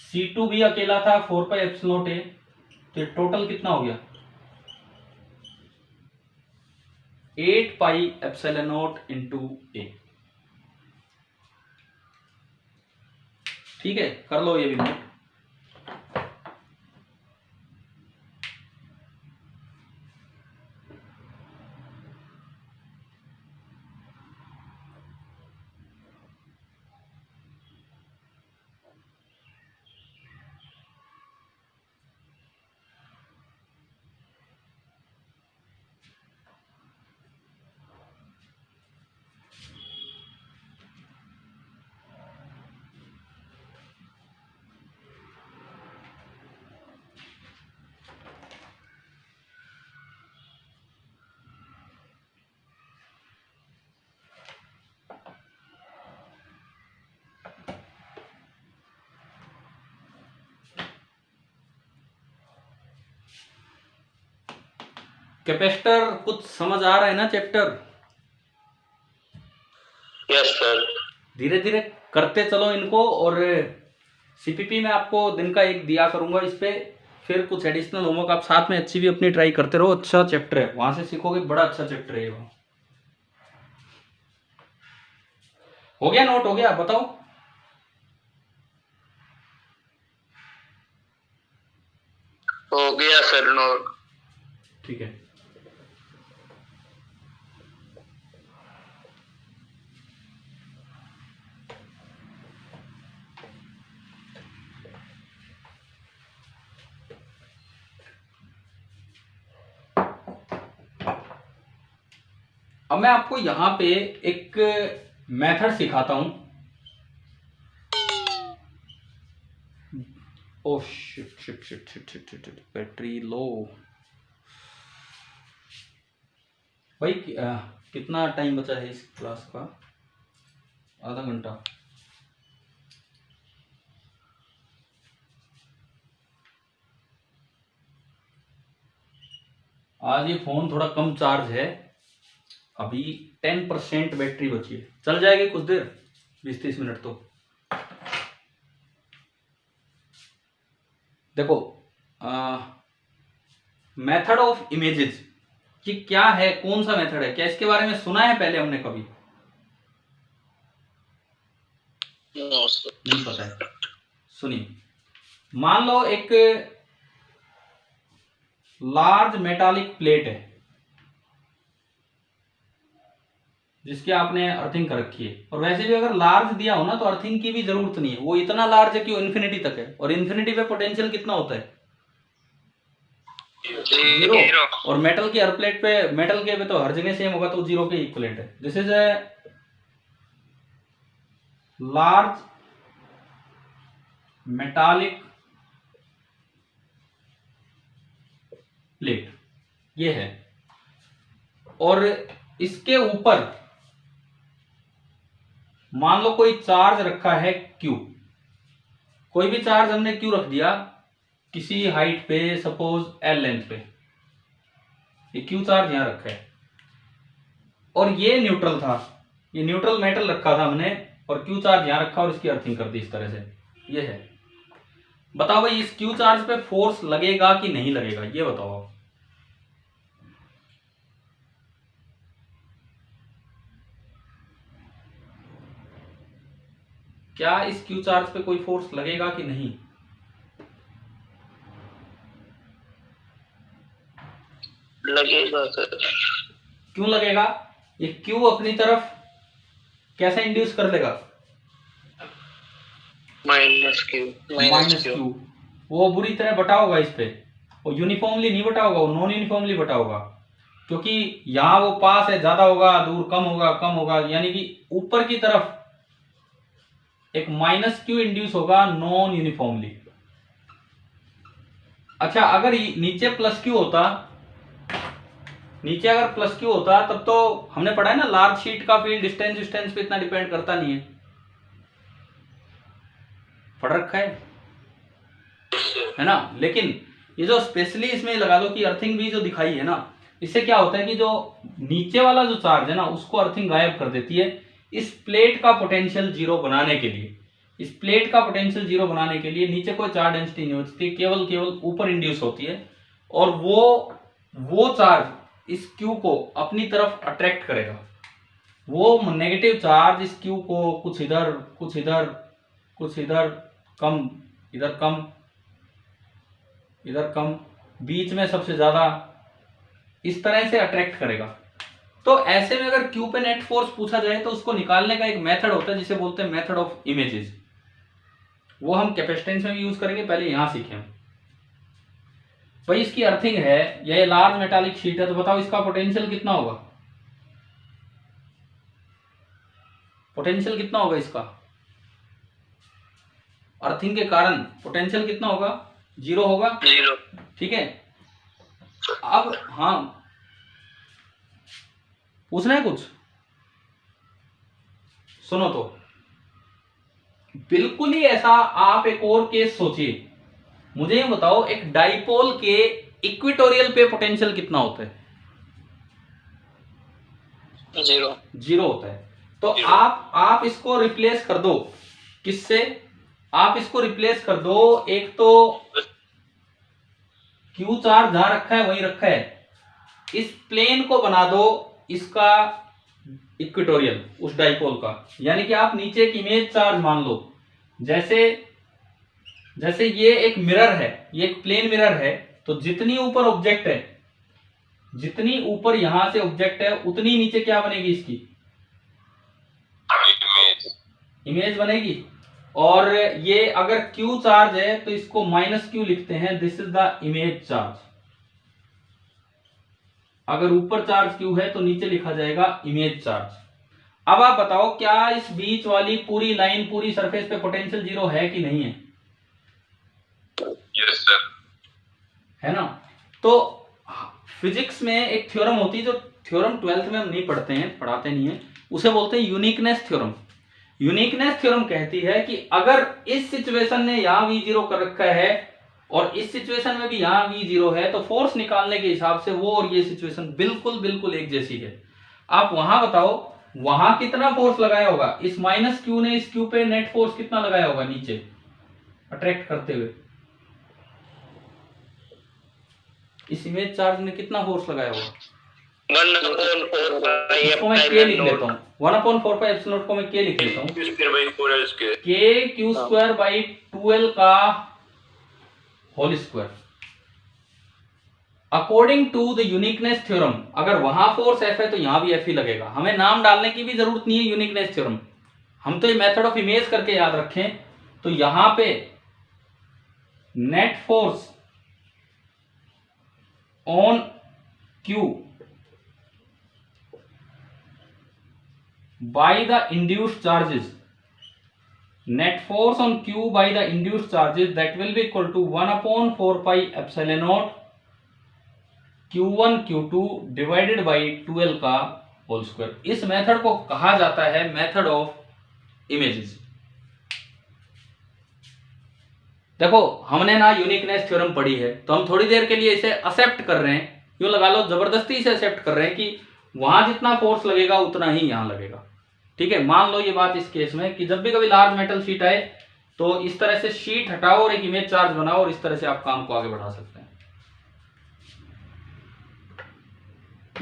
C2 भी अकेला था 4 पाई एप्सिलॉन नॉट ए। तो टोटल कितना हो गया? 8 पाई एप्सिलॉन नॉट इंटू ए। ठीक है, कर लो ये भी नोट। कैपेसिटर कुछ समझ आ रहा है ना चैप्टर? Yes sir. धीरे धीरे करते चलो इनको। और सीपीपी में आपको दिन का एक दिया करूंगा इस पे, फिर कुछ एडिशनल होमवर्क आप साथ में अच्छी भी अपनी ट्राई करते रहो। अच्छा चैप्टर है, वहां से सीखोगे, बड़ा अच्छा चैप्टर है वो। हो गया नोट? हो गया? बताओ। हो गया सर नोट। ठीक है। अब मैं आपको यहां पे एक मेथड सिखाता हूं। Oh shit shit shit shit shit shit, battery low. भाई कितना टाइम बचा है इस क्लास का? आधा घंटा। आज ये फोन थोड़ा कम चार्ज है, अभी 10% बैटरी बची है, चल जाएगी कुछ देर, 20-30 मिनट। तो देखो मेथड ऑफ इमेजेस, ये क्या है, कौन सा मेथड है, क्या इसके बारे में सुना है पहले हमने कभी? नहीं पता है। सुनिए, मान लो एक लार्ज मेटालिक प्लेट है जिसके आपने अर्थिंग कर रखी है, और वैसे भी अगर लार्ज दिया हो ना तो अर्थिंग की भी जरूरत नहीं है, वो इतना लार्ज है कि वो इन्फिनिटी तक है, और इन्फिनिटी पे पोटेंशियल कितना होता है? 0। और मेटल की हर प्लेट पे, मेटल के पे तो हर जगह सेम होगा, तो 0 के इक्विवेलेंट है। This is a large metallic plate, ये है, और इसके ऊपर मान लो कोई चार्ज रखा है Q, कोई भी चार्ज हमने Q रख दिया किसी हाइट पे, सपोज L लेंथ पे, ये Q चार्ज यहां रखा है, और ये न्यूट्रल था, ये न्यूट्रल मेटल रखा था हमने, और Q चार्ज यहां रखा और इसकी अर्थिंग कर दी इस तरह से। ये है, बताओ भाई इस Q चार्ज पे फोर्स लगेगा कि नहीं लगेगा, ये बताओ। क्या इस Q चार्ज पे कोई फोर्स लगेगा कि नहीं? लगेगा सर। क्यों लगेगा? ये Q अपनी तरफ कैसे इंड्यूस कर लेगा? Minus Q. वो बुरी तरह बटा होगा इस पे, वो यूनिफॉर्मली नहीं बटा होगा, वो नॉन यूनिफॉर्मली बटा होगा, क्योंकि यहां वो पास है, ज्यादा होगा, दूर कम होगा, यानी कि ऊपर की तरफ एक माइनस क्यू इंड्यूस होगा नॉन यूनिफॉर्मली। अच्छा, अगर नीचे प्लस क्यू होता, नीचे अगर प्लस क्यू होता, तब तो हमने पढ़ा है ना लार्ज शीट का फील्ड डिस्टेंस पे इतना डिपेंड करता नहीं है, पढ़ रखा है ना। लेकिन ये जो स्पेशली इसमें लगा दो कि अर्थिंग भी जो दिखाई है ना, इससे क्या होता है कि जो नीचे वाला जो चार्ज है ना उसको अर्थिंग गायब कर देती है। इस प्लेट का पोटेंशियल 0 बनाने के लिए, इस प्लेट का पोटेंशियल 0 बनाने के लिए नीचे कोई चार्ज डेंसिटी नहीं होती, केवल ऊपर इंड्यूस होती है, और वो चार्ज इस क्यू को अपनी तरफ अट्रैक्ट करेगा। वो नेगेटिव चार्ज इस क्यू को कुछ इधर कुछ इधर कम, इधर कम, बीच में सबसे ज्यादा, इस तरह से अट्रैक्ट करेगा। तो ऐसे में अगर क्यू पे नेट फोर्स पूछा जाए तो उसको निकालने का एक मेथड होता है जिसे बोलते हैं मेथड ऑफ इमेजेस। वो हम कैपेसिटेंस में भी यूज करेंगे, पहले यहां सीखें। भाई इसकी अर्थिंग है, यह लार्ज मेटालिक शीट है, तो बताओ इसका पोटेंशियल कितना होगा? पोटेंशियल कितना होगा इसका? अर्थिंग के कारण पोटेंशियल कितना होगा? 0 होगा। 0। ठीक है, अब हाँ पूछना है कुछ? सुनो, तो बिल्कुल ही ऐसा आप एक और केस सोचिए, मुझे ये बताओ एक डाइपोल के इक्वेटोरियल पे पोटेंशियल कितना होता है? 0 होता है। तो आप इसको रिप्लेस कर दो, किससे? आप इसको रिप्लेस कर दो, एक तो क्यू चार्ज जहां रखा है वहीं रखा है, इस प्लेन को बना दो इसका इक्वेटोरियल, उस डाइपोल का, यानी कि आप नीचे एक इमेज चार्ज मान लो, जैसे ये एक मिरर है, ये एक प्लेन मिरर है, तो जितनी ऊपर ऑब्जेक्ट है, जितनी ऊपर यहां से ऑब्जेक्ट है, उतनी नीचे क्या बनेगी? इसकी इमेज बनेगी। और ये अगर Q चार्ज है तो इसको -Q लिखते हैं, this is the image charge. अगर ऊपर चार्ज Q है तो नीचे लिखा जाएगा इमेज चार्ज। अब आप बताओ क्या इस बीच वाली पूरी लाइन, पूरी सरफेस पे पोटेंशियल 0 है कि नहीं है? यस सर, है ना। तो फिजिक्स में एक थ्योरम होती है, जो थ्योरम 12th में हम नहीं पढ़ते हैं, पढ़ाते नहीं है, उसे बोलते हैं यूनिकनेस थ्योरम। यूनिकनेस थ्योरम कहती है कि अगर इस सिचुएशन ने यहां V0 कर रखा है, और इस सिचुएशन में भी यहाँ V 0 है, तो फोर्स निकालने के हिसाब से वो और ये सिचुएशन बिल्कुल बिल्कुल एक जैसी है। आप वहां बताओ वहां कितना फोर्स लगाया होगा, इस माइनस क्यू ने इस क्यू पे नेट फोर्स कितना लगाया होगा नीचे अट्रैक्ट करते हुए, इस इमेज चार्ज ने कितना फोर्स लगाया होगा। इसको मैं के लिख लेता हूँ, 1/4 पाई एप्सिलॉन नॉट को मैं के लिख लेता हूँ, के क्यू स्क्वायर बाई 2l का whole square according to the uniqueness theorem. अगर वहां फोर्स F है तो यहां भी F ही लगेगा, हमें नाम डालने की भी जरूरत नहीं है यूनिकनेस थ्योरम, हम तो ये मेथड ऑफ इमेज करके याद रखें। तो यहां पे net force on Q by the induced charges, net force on Q by the induced charges that will be equal to 1/4 pi epsilon naught Q1 Q2 divided by 2l का whole square. इस method को कहा जाता है method of images. देखो हमने ना uniqueness theorem पढ़ी है, तो हम थोड़ी देर के लिए इसे एक्सेप्ट कर रहे हैं, यूं लगा लो जबरदस्ती इसे एक्सेप्ट कर रहे हैं कि वहां जितना फोर्स लगेगा उतना ही यहां लगेगा। ठीक है, मान लो ये बात इस केस में कि जब भी कभी लार्ज मेटल शीट आए तो इस तरह से शीट हटाओ और एक इमेज चार्ज बनाओ और इस तरह से आप काम को आगे बढ़ा सकते हैं।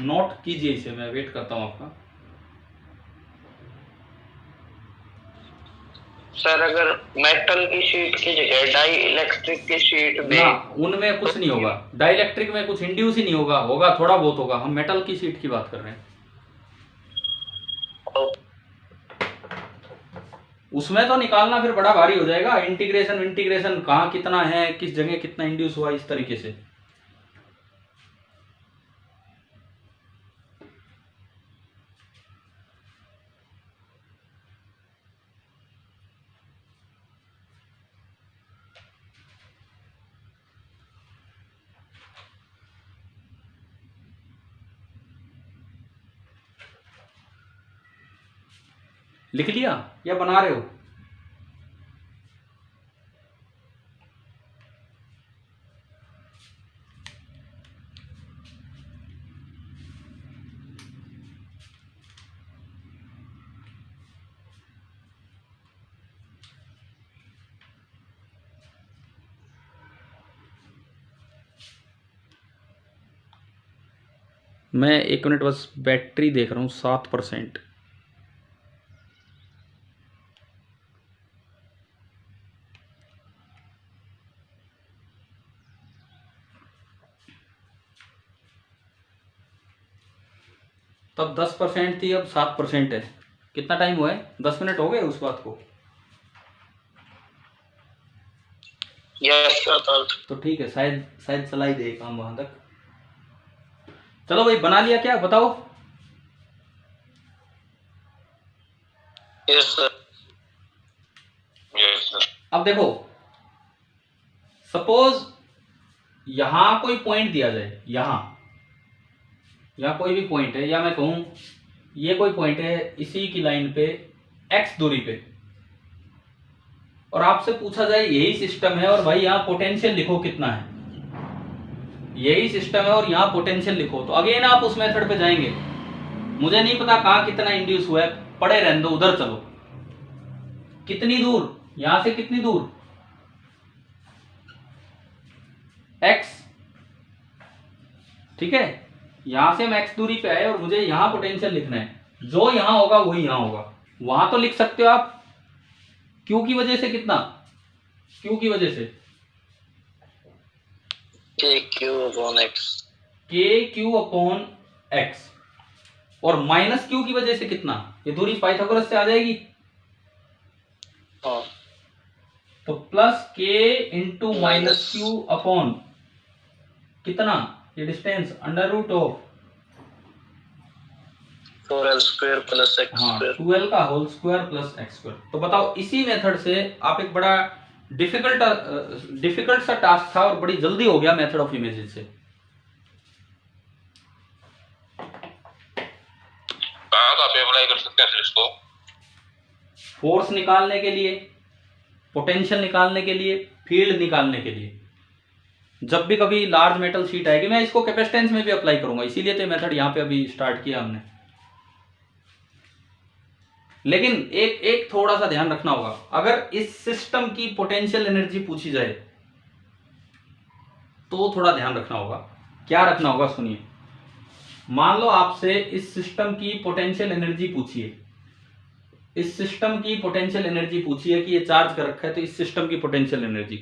नोट कीजिए इसे, मैं वेट करता हूं आपका। सर अगर मेटल की शीट की जगह डाई इलेक्ट्रिक की शीट में, ना उनमें कुछ नहीं होगा, डाई इलेक्ट्रिक में कुछ इंड्यूस ही नहीं होगा, होगा थोड़ा बहुत होगा, हम मेटल की शीट की बात कर रहे हैं। उसमें तो निकालना फिर बड़ा भारी हो जाएगा, इंटीग्रेशन कहाँ कितना है, किस जगह कितना इंड्यूस हुआ, इस तरीके से। लिख लिया या बना रहे हो? मैं 1 मिनट बस बैटरी देख रहा हूँ, 7%। तब 10% थी, अब 7% है। कितना टाइम हुआ है? 10 मिनट हो गए उस बात को। यस तो ठीक है, शायद चला ही दे काम वहां तक। चलो भाई, बना लिया क्या, बताओ। Yes sir, yes sir. अब देखो, सपोज यहां कोई पॉइंट दिया जाए, यहाँ कोई भी पॉइंट है, या मैं कहूं ये कोई पॉइंट है इसी की लाइन पे x दूरी पे, और आपसे पूछा जाए यही सिस्टम है और भाई यहाँ पोटेंशियल लिखो कितना है, यही सिस्टम है और यहाँ पोटेंशियल लिखो, तो अगेन आप उस मेथड पे जाएंगे। मुझे नहीं पता कहाँ कितना इंड्यूस हुआ है, पड़े रहने दो, उधर चलो। कितनी दूर, यहां से कितनी दूर, x, ठीक है, यहां से हम x दूरी पे आए और मुझे यहां पोटेंशियल लिखना है, जो यहां होगा वही यहां होगा। वहां तो लिख सकते हो आप q की वजह से, कितना q की वजह से, kq अपॉन x, और माइनस q की वजह से कितना, ये दूरी पाइथागोरस से आ जाएगी, तो plus k into minus q upon कितना, ये distance under root of 4l square plus x square, 2l का whole square plus x square. तो बताओ, इसी मेथड से आप एक बड़ा डिफिकल्ट सा टास्क था और बड़ी जल्दी हो गया मेथड ऑफ इमेजेस से। आप अप्लाई कर सकते हैं इसको, फोर्स निकालने के लिए, पोटेंशियल निकालने के लिए, फील्ड निकालने के लिए। जब भी कभी लार्ज मेटल शीट आएगी, मैं इसको कैपेसिटेंस में भी अप्लाई करूंगा, इसीलिए तो मेथड यहाँ पे अभी स्टार्ट किया हमने। लेकिन एक थोड़ा सा ध्यान रखना होगा, अगर इस सिस्टम की पोटेंशियल एनर्जी पूछी जाए तो थोड़ा ध्यान रखना होगा। क्या रखना होगा सुनिए, मान लो आपसे इस सिस्टम की पोटेंशियल एनर्जी पूछिए, इस सिस्टम की पोटेंशियल एनर्जी पूछिए कि ये चार्ज कर रखा है, तो इस सिस्टम की पोटेंशियल एनर्जी,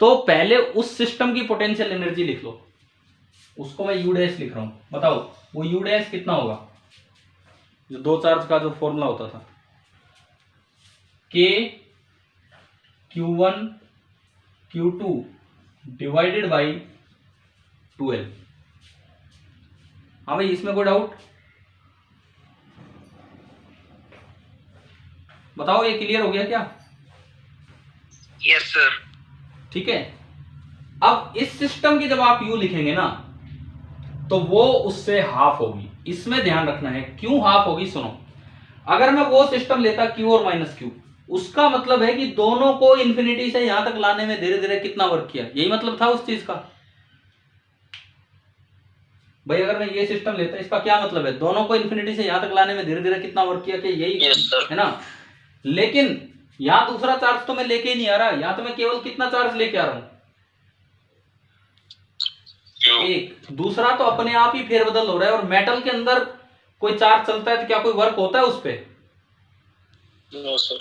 तो पहले उस सिस्टम की पोटेंशियल एनर्जी लिख लो, उसको मैं यू डैश लिख रहा हूं, बताओ वो यू डैश कितना होगा, जो दो चार्ज का जो फॉर्मूला होता था, के Q1 Q2 डिवाइडेड बाई 12। हाँ भाई, इसमें कोई डाउट? बताओ ये क्लियर हो गया क्या? Yes sir. ठीक है, अब इस सिस्टम की जब आप यू लिखेंगे ना तो वो उससे हाफ होगी। इसमें ध्यान रखना है, क्यों हाफ होगी सुनो, अगर मैं वो सिस्टम लेता Q और माइनस Q, उसका मतलब है कि दोनों को इंफिनिटी से यहां तक लाने में धीरे धीरे कितना वर्क किया, यही मतलब था उस चीज का। भाई अगर मैं ये सिस्टम लेता, इसका क्या मतलब है, दोनों को इंफिनिटी से यहां तक लाने में धीरे धीरे कितना वर्क किया, कि यही है ना। लेकिन यहां दूसरा चार्ज तो मैं लेके ही नहीं आ रहा, यहां तो मैं केवल कितना चार्ज लेके आ रहा हूं, एक। दूसरा तो अपने आप ही फेरबदल हो रहा है, और मेटल के अंदर कोई चार्ज चलता है तो क्या कोई वर्क होता है उस पर? No sir.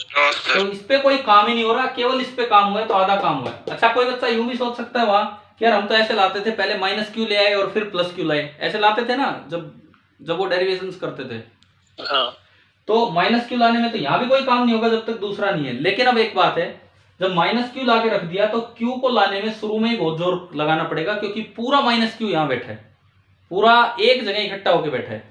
तो इस पे कोई काम ही नहीं हो रहा, केवल इस पे काम हुआ है, तो आधा काम हुआ है। अच्छा, कोई बच्चा यूं भी सोच सकता है वहां कि यार हम तो ऐसे लाते थे, पहले माइनस क्यू ले आए और फिर प्लस क्यू लाए, ऐसे लाते थे ना जब वो डेरिवेशंस करते थे। हाँ। तो माइनस क्यू लाने में तो यहां भी कोई काम नहीं होगा जब तक दूसरा नहीं है। लेकिन अब एक बात है, जब माइनस क्यू ला के रख दिया तो क्यू को लाने में शुरू में ही बहुत जोर लगाना पड़ेगा, क्योंकि पूरा माइनस क्यू यहां बैठा है, पूरा एक जगह इकट्ठा होकर बैठा है।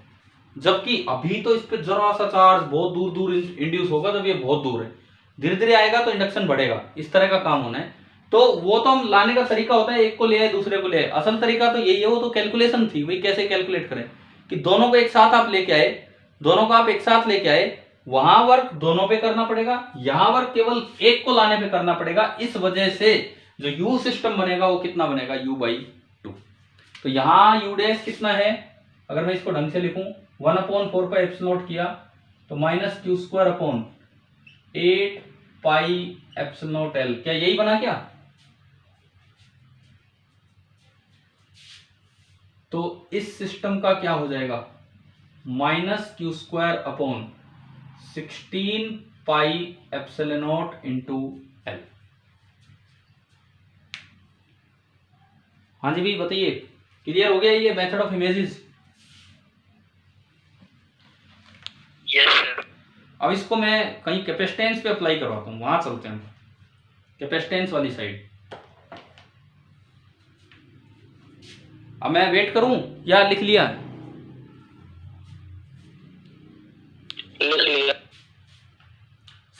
जबकि अभी तो इस पे जरा सा चार्ज बहुत दूर दूर इंड्यूस होगा, जब ये बहुत दूर है, धीरे धीरे आएगा तो इंडक्शन बढ़ेगा, इस तरह का काम होना है। तो वो तो हम लाने का तरीका होता है, एक को ले आए दूसरे को ले आए, असल तरीका तो यही है, वो तो कैलकुलेशन थी भाई, कैसे कैलकुलेट करें, कि दोनों को एक साथ आप लेके आए, दोनों को आप एक साथ लेके आए, वहां वर्क दोनों पे करना पड़ेगा, यहां वर्क केवल एक को लाने पे करना पड़ेगा। इस वजह से जो यू सिस्टम बनेगा वो कितना बनेगा, U/2। तो यहां यू डैश कितना है, अगर मैं इसको ढंग से लिखूं, 1/4 का एप्सिलॉन किया तो -Q²/8πε0L, क्या यही बना क्या? तो इस सिस्टम का क्या हो जाएगा, -Q²/16πε0 L। हाँ जी भाई बताइए, क्लियर हो गया ये method of images? Yes sir. अब इसको मैं कहीं कैपेसिटेंस पे अप्लाई करवाता हूँ, वहां चलते हैं कैपेसिटेंस वाली साइड। अब मैं वेट करूं या लिख लिया? लिख लिया।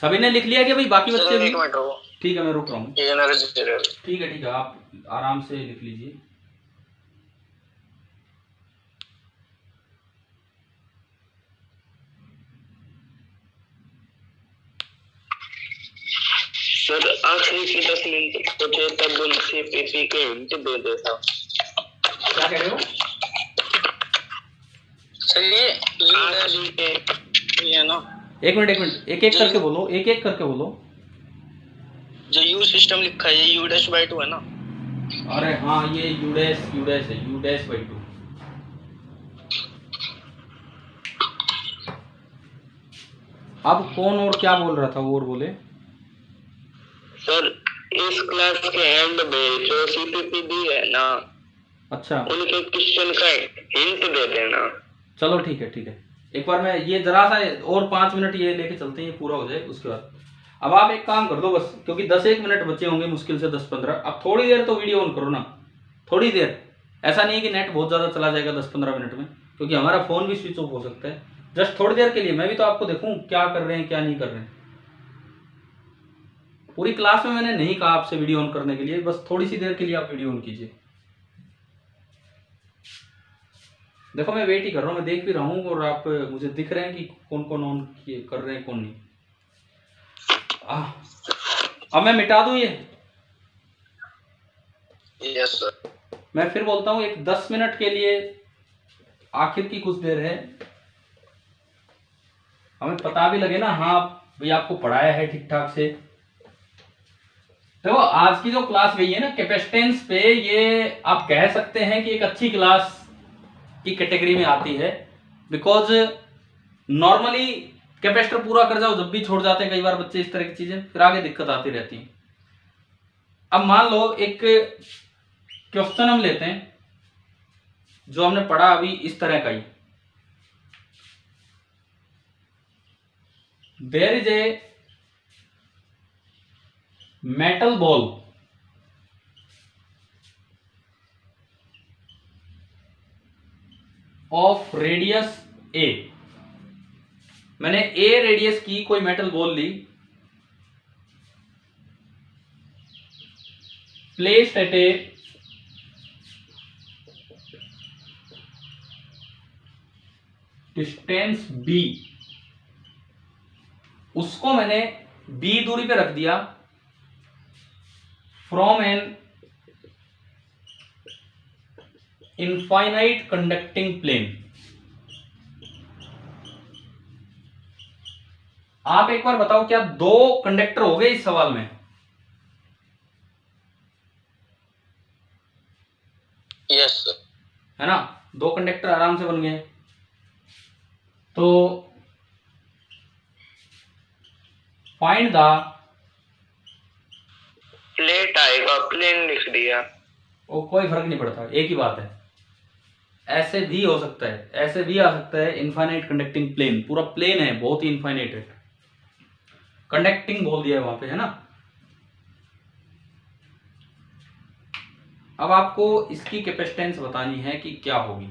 सभी ने लिख लिया कि भाई बाकी बच्चे भी? एक मिनट रुको। ठीक है, मैं रुक रहा हूँ। ठीक है, आप आराम से लिख लीजिए। सर आखिरी की 10 मिनट पहुंचे तब उनसे पीपी के हिंट दे देता। क्या कह रहे हो सर? ये ना, एक मिनट एक एक करके बोलो, एक एक करके बोलो। जो यू सिस्टम लिखा है ये U'/2 है ना? अरे हाँ, ये U' है, U'/2। अब कौन और क्या बोल रहा था, वो और बोले। सर इस क्लास के एंड में जो CPPD है ना, अच्छा, उनके क्वेश्चन का हिंट दे देना। चलो ठीक है, एक बार मैं ये जरा सा और 5 मिनट ये लेके चलते हैं, ये पूरा हो जाए उसके बाद। अब आप एक काम कर दो बस, क्योंकि 10-1 मिनट बचे होंगे मुश्किल से 10-15। अब थोड़ी देर तो वीडियो ऑन करो ना, थोड़ी देर। ऐसा नहीं है कि नेट बहुत ज़्यादा चला जाएगा 10-15 मिनट में, क्योंकि हमारा फ़ोन भी स्विच ऑफ हो सकता है। जस्ट थोड़ी देर के लिए मैं भी तो आपको देखूँ क्या कर रहे हैं क्या नहीं कर रहे हैं। पूरी क्लास में मैंने नहीं कहा आपसे वीडियो ऑन करने के लिए, बस थोड़ी सी देर के लिए आप वीडियो ऑन कीजिए। देखो मैं वेट ही कर रहा हूँ, मैं देख भी रहा हूँ, और आप मुझे दिख रहे हैं कि कौन कौन ऑन कर रहे हैं कौन नहीं। अब मैं मिटा दूं ये? Yes sir. मैं फिर बोलता हूँ, एक 10 मिनट के लिए आखिर की कुछ देर है, हमें पता भी लगे ना, हाँ भाई आपको पढ़ाया है ठीक ठाक से। तो आज की जो क्लास गई है ना कैपेसिटेंस पे, ये आप कह सकते हैं कि एक अच्छी क्लास की कैटेगरी में आती है, बिकॉज नॉर्मली कैपेसिटर पूरा कर जाओ जब भी छोड़ जाते हैं कई बार बच्चे इस तरह की चीजें, फिर आगे दिक्कत आती रहती है। अब मान लो एक क्वेश्चन हम लेते हैं जो हमने पढ़ा अभी इस तरह का ही, there is a metal ball of radius A. मैंने ए रेडियस की कोई मेटल बॉल ली, placed at a distance B, उसको मैंने बी दूरी पे रख दिया from an infinite conducting plane. आप एक बार बताओ, क्या दो कंडक्टर हो गए इस सवाल में? Yes sir. है ना, दो कंडक्टर आराम से बन गए। तो फाइंड द प्लेट आएगा, प्लेन लिख दिया। वो कोई फर्क नहीं पड़ता, एक ही बात है। ऐसे भी हो सकता है, ऐसे भी आ सकता है, इनफाइनाइट कंडक्टिंग प्लेन, पूरा प्लेन है, बहुत ही इनफाइनाइट है, कंडक्टिंग बोल दिया है वहां पे, है ना। अब आपको इसकी कैपेसिटेंस बतानी है कि क्या होगी।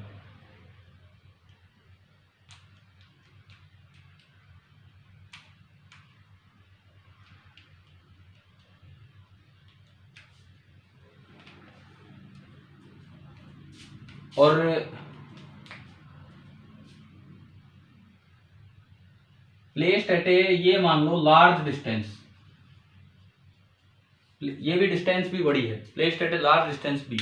और प्लेस्ड एट ए, ये मान लो लार्ज डिस्टेंस, ये भी डिस्टेंस भी बड़ी है, placed at a large distance B.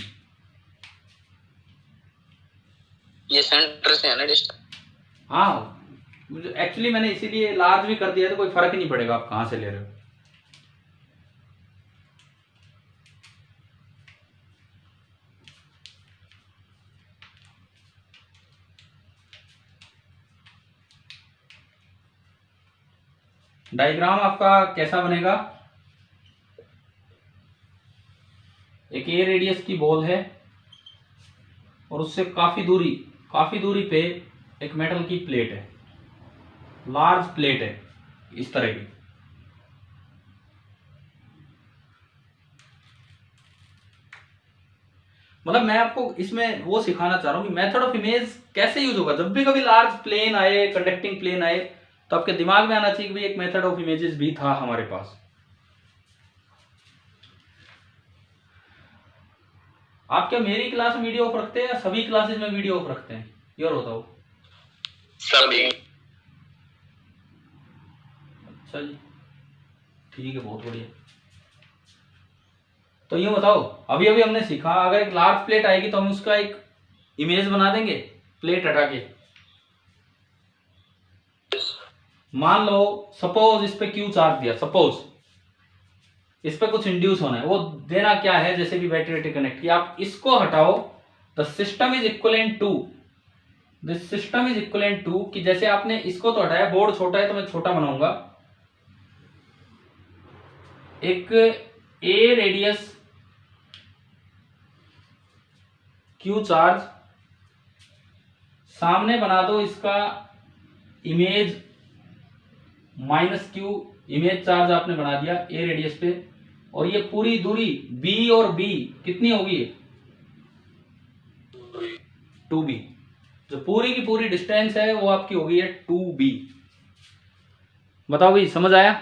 ये सेंटर से है ना डिस्टेंस? हाँ, एक्चुअली मैंने इसीलिए लार्ज भी कर दिया, तो कोई फर्क ही नहीं पड़ेगा आप कहां से ले रहे हो। डायग्राम आपका कैसा बनेगा? एक ए रेडियस की बॉल है और उससे काफी दूरी पे एक मेटल की प्लेट है, लार्ज प्लेट है इस तरह की। मतलब मैं आपको इसमें वो सिखाना चाह रहा हूं कि मेथड ऑफ इमेज कैसे यूज होगा। जब भी कभी लार्ज प्लेन आए, कंडक्टिंग प्लेन आए, तो आपके दिमाग में आना चाहिए कि भाई एक मेथड ऑफ इमेजेस भी था हमारे पास। आप क्या मेरी क्लास में वीडियो ऑफ रखते हैं या सभी क्लासेस में वीडियो ऑफ रखते हैं, ये बताओ। सभी। अच्छा जी, ठीक है, बहुत बढ़िया। तो ये बताओ, अभी अभी हमने सीखा, अगर एक लार्ज प्लेट आएगी तो हम उसका एक इमेज बना देंगे प्लेट हटा के। मान लो सपोज इस पे क्यू चार्ज दिया, सपोज इस पे कुछ इंड्यूस होना है, वो देना क्या है, जैसे भी बैटरी बैटरी कनेक्ट किया, आप इसको हटाओ, the system is equivalent to, this system is equivalent to, कि जैसे आपने इसको तो हटाया, बोर्ड छोटा है तो मैं छोटा बनाऊंगा, एक ए रेडियस क्यू चार्ज, सामने बना दो इसका image minus Q, image charge आपने बना दिया ए रेडियस पे, और ये पूरी दूरी बी और बी कितनी होगी, 2b, जो पूरी की पूरी डिस्टेंस है वो आपकी होगी है 2b। बताओ भाई, समझ आया?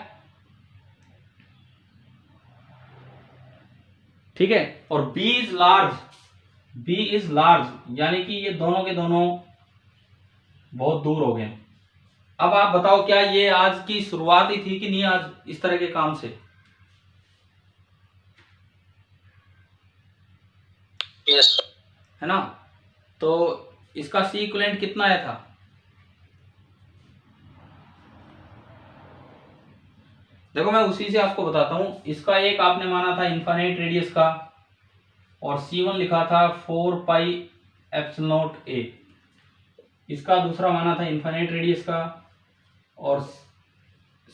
ठीक है, और b is large, b is large, यानी कि ये दोनों के दोनों बहुत दूर हो गए। अब आप बताओ, क्या ये आज की शुरुआत ही थी कि नहीं आज इस तरह के काम से? यस है ना। तो इसका सी इक्विवेलेंट कितना आया था? देखो मैं उसी से आपको बताता हूं। इसका एक आपने माना था इनफाइनाइट रेडियस का, और C1 लिखा था 4 पाई एप्सिलॉन नॉट ए। इसका दूसरा माना था इनफाइनाइट रेडियस का, और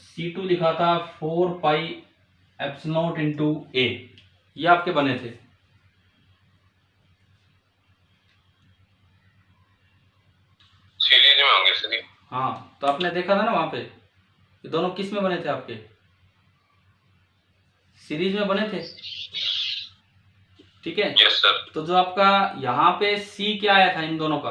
C2 लिखा था 4 पाई एप्सिलॉन नॉट इंटू ए। ये आपके बने थे। सीरीज में होंगे सीरीज। हाँ, तो आपने देखा था ना वहां पे, ये दोनों किस में बने थे आपके? सीरीज में बने थे, ठीक है। Yes sir. तो जो आपका यहाँ पे सी क्या आया था इन दोनों का?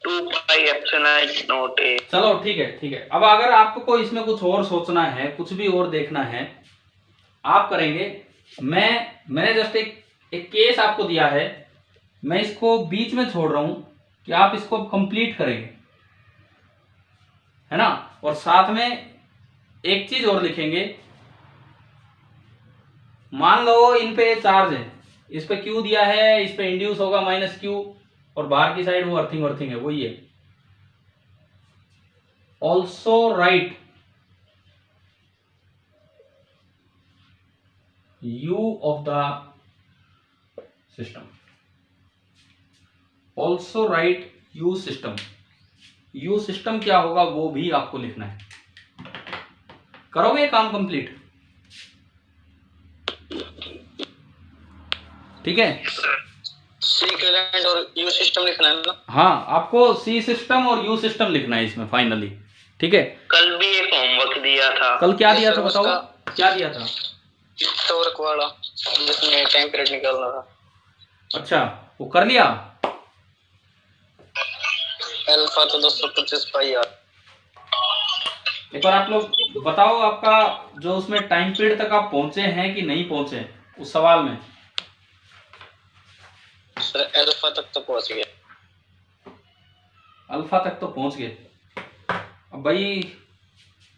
2 पाई एप्सिलॉन नॉट ए। चलो ठीक है, ठीक है। अब अगर आपको इसमें कुछ और सोचना है, कुछ भी और देखना है, आप करेंगे। मैंने जस्ट एक केस आपको दिया है, मैं इसको बीच में छोड़ रहा हूं कि आप इसको कंप्लीट करेंगे, है ना। और साथ में एक चीज और लिखेंगे। मान लो इन पे चार्ज है, इस पे क्यू दिया है, इस पे इंड्यूस होगा माइनस क्यू, और बाहर की साइड वो अर्थिंग वर्थिंग है, वही है। Also right you of the system. Also right you system. You system क्या होगा वो भी आपको लिखना है। करोगे काम कंप्लीट? ठीक है। सी इक्विवेलेंट और यू सिस्टम लिखना है ना? हाँ, आपको सी सिस्टम और यू सिस्टम लिखना है इसमें फाइनली, ठीक है। कल भी एक होमवर्क दिया था। कल क्या दिया था बताओ? क्या दिया था? टॉर्क वाला, जिसमें टाइम पीरियड निकालना था। अच्छा, वो कर लिया? अल्फा तो 225 पाई आर। एक बार आप लोग बताओ, आपका जो उसमें टाइम पीरियड तक आप पहुंचे हैं कि नहीं पहुंचे उस सवाल में? सर अल्फा तक तो पहुंच गया। अल्फा तक तो पहुंच गए। अब भाई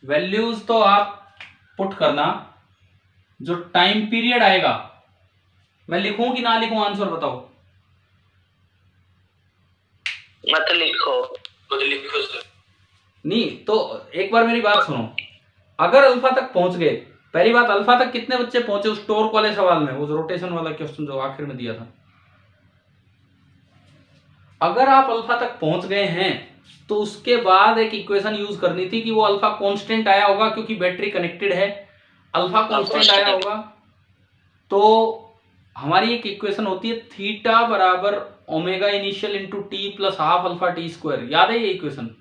वैल्यूज तो आप पुट करना, जो टाइम पीरियड आएगा, मैं लिखूं कि ना लिखूं? आंसर बताओ। मत लिखो। खुद लिखो सर। नहीं तो एक बार मेरी बात सुनो। अगर अल्फा तक पहुंच गए, पहली बात, अल्फा तक कितने बच्चे पहुंचे उस टॉर्क वाले सवाल में, वो रोटेशन वाला क्वेश्चन जो आखिर में दिया था? अगर आप अल्फा तक पहुंच गए हैं तो उसके बाद एक इक्वेशन यूज करनी थी कि वो अल्फा कांस्टेंट आया होगा, क्योंकि बैटरी कनेक्टेड है, अल्फा कांस्टेंट आया होगा। तो हमारी एक इक्वेशन होती है थीटा बराबर omega initial into t plus half alpha t square. याद है ये equation?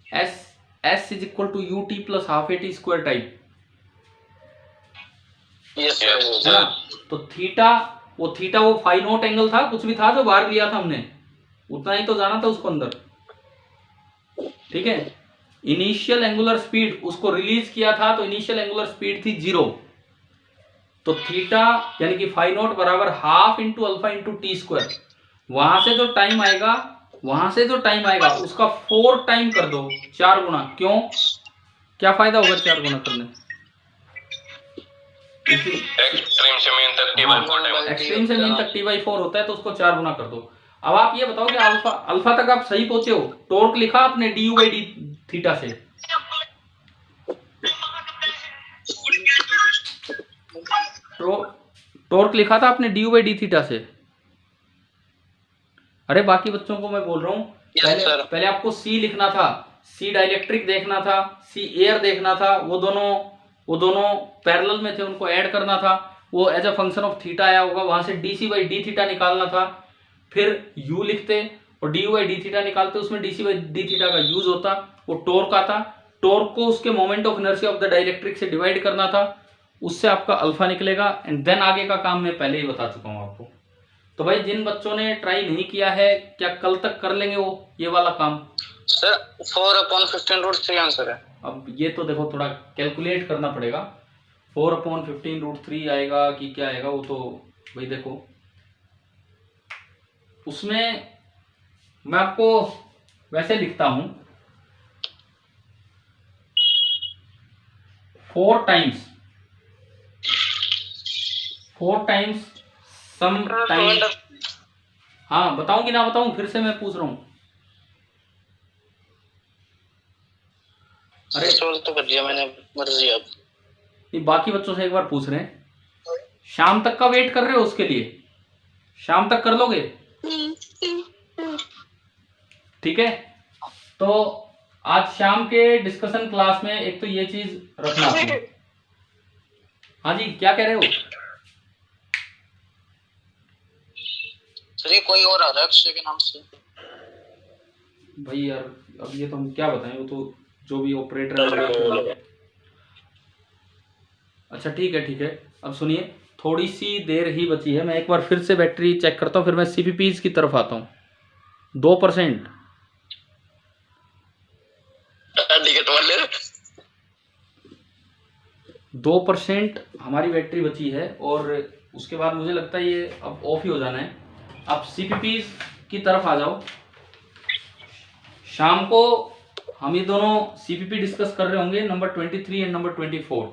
S is equal to u t plus half a t square type, है ना। तो थीटा वो फाई नॉट एंगल था, कुछ भी था जो बाहर लिया था हमने, उतना ही तो जाना था उसको अंदर, ठीक है। इनिशियल एंगुलर स्पीड उसको रिलीज किया था, तो इनिशियल एंगुलर स्पीड थी 0। तो थीटा यानी कि फाई नॉट बराबर half into alpha into T square. वहां से जो टाइम आएगा उसका 4 टाइम कर दो, 4 गुना। क्यों, क्या फायदा होगा 4 गुना करने? एक्सट्रीम से मेन तक T/4 होता है, तो उसको 4 गुना कर दो। अब आप ये बताओ कि अल्फा तक आप सही पहुंचे हो? टॉर्क लिखा आपने D u by d theta से? टॉर्क लिखा था आपने D u by d theta से? अरे बाकी बच्चों को मैं बोल रहा हूँ, पहले आपको सी लिखना था, सी डाइलेक्ट्रिक देखना था, सी एयर देखना था, वो दोनों पैरेलल में थे, उनको ऐड करना था, वो as a function of theta आया होगा, वहां से d c by d theta निकालना था, फिर यू लिखते और d u by d theta निकालते, उसमें d c by d theta का यूज होता, वो टॉर्क आता, टॉर्क को उसके moment of inertia of the dielectric से डिवाइड करना था, उससे आपका अल्फा निकलेगा। एंड देन आगे का काम मैं पहले ही बता चुका हूँ आपको। तो भाई जिन बच्चों ने ट्राई नहीं किया है, क्या कल तक कर लेंगे वो ये वाला काम? सर 4/15√3 आंसर है। अब ये तो देखो थोड़ा कैलकुलेट करना पड़ेगा, 4/15√3 आएगा कि क्या आएगा, वो तो भाई देखो उसमें मैं आपको वैसे लिखता हूं 4 टाइम्स 4 टाइम्स सम टाइम। हाँ बताऊं कि ना बताऊं, फिर से मैं पूछ रहा हूँ। अरे सोल्व तो कर दिया मैंने, मर्जी अब। नहीं, बाकी बच्चों से एक बार पूछ रहे हैं, शाम तक का वेट कर रहे हो उसके लिए? शाम तक कर लोगे? ठीक है, तो आज शाम के डिस्कशन क्लास में एक तो ये चीज रखना आपने। हाँ जी, क्या कह रहे हो? सर ये कोई और आ रहा है अक्षय के नाम से। भाई यार अब ये तो हम क्या बताएं, वो तो जो भी ऑपरेटर है। अच्छा ठीक है ठीक है, अब सुनिए, थोड़ी सी देर ही बची है, मैं एक बार फिर से बैटरी चेक करता हूँ, फिर मैं सीपीपीज की तरफ आता हूँ। 2% 2% हमारी बैटरी बची है, और उसके बाद मुझे लगता है ये अब ऑफ ही हो जाना है। अब सीपीपीज की तरफ आ जाओ। शाम को हम ये दोनों सीपीपी डिस्कस कर रहे होंगे, नंबर 23 एंड नंबर 24।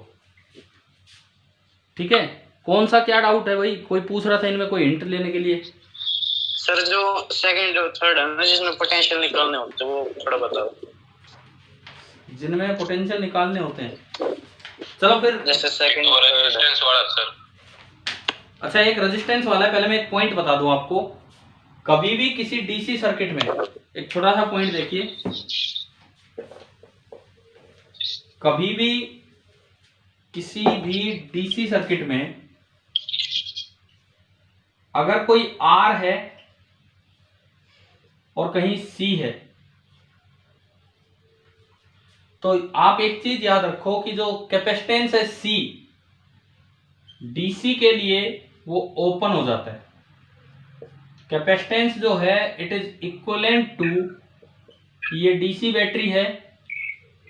ठीक है, कौन सा क्या डाउट है भाई? कोई पूछ रहा था इनमें कोई हिंट लेने के लिए? सर जो सेकंड और थर्ड है ना, जिसमें पोटेंशियल निकालने होते हैं, वो थोड़ा बताओ। जिनमें पोटेंशियल निकालने होते हैं, चलो फिर। जैसे सेकंड और रेजिस्टेंस वाला सर। अच्छा, एक रेजिस्टेंस वाला है। पहले मैं एक पॉइंट बता दूं आपको, कभी भी किसी डीसी सर्किट में, एक छोटा सा पॉइंट देखिए, कभी भी किसी भी डीसी सर्किट में अगर कोई आर है और कहीं सी है, तो आप एक चीज याद रखो कि जो कैपेसिटेंस है सी, डीसी के लिए वो ओपन हो जाता है। कैपेसिटेंस जो है इट इज इक्विवेलेंट टू, ये डीसी बैटरी है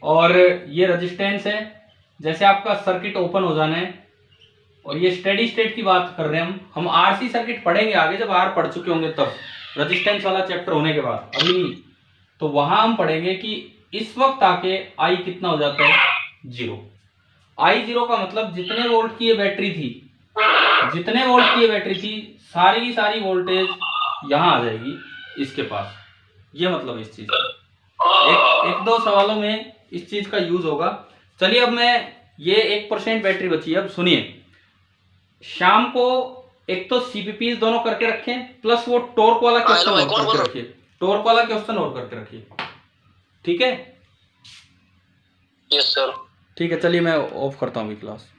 और ये रेजिस्टेंस है। जैसे आपका सर्किट ओपन हो जाना है, और ये स्टेडी स्टेट की बात कर रहे हैं हम आरसी सर्किट पढ़ेंगे आगे, जब आर पढ़ चुके होंगे तब, रेजिस्टेंस वाला चैप्टर होने के बाद, अभी नहीं। तो वहां हम पढ़ेंगे कि इस वक्त आके आई कितना हो जाता है, 0। आई 0 का मतलब जितने वोल्ट की ये बैटरी थी, जितने वोल्ट की ये बैटरी थी, सारी की सारी वोल्टेज यहां आ जाएगी इसके पास। ये मतलब इस चीज का एक दो सवालों में इस चीज का यूज होगा। चलिए अब मैं, ये 1% बैटरी बची है। अब सुनिए, शाम को एक तो सीपीपीज दोनों करके रखें, प्लस वो टॉर्क वाला क्वेश्चन और करके रखिए, टॉर्क वाला क्वेश्चन और करके रखिए। ठीक है? Yes sir. ठीक है, चलिए मैं ऑफ करता हूँ अभी क्लास।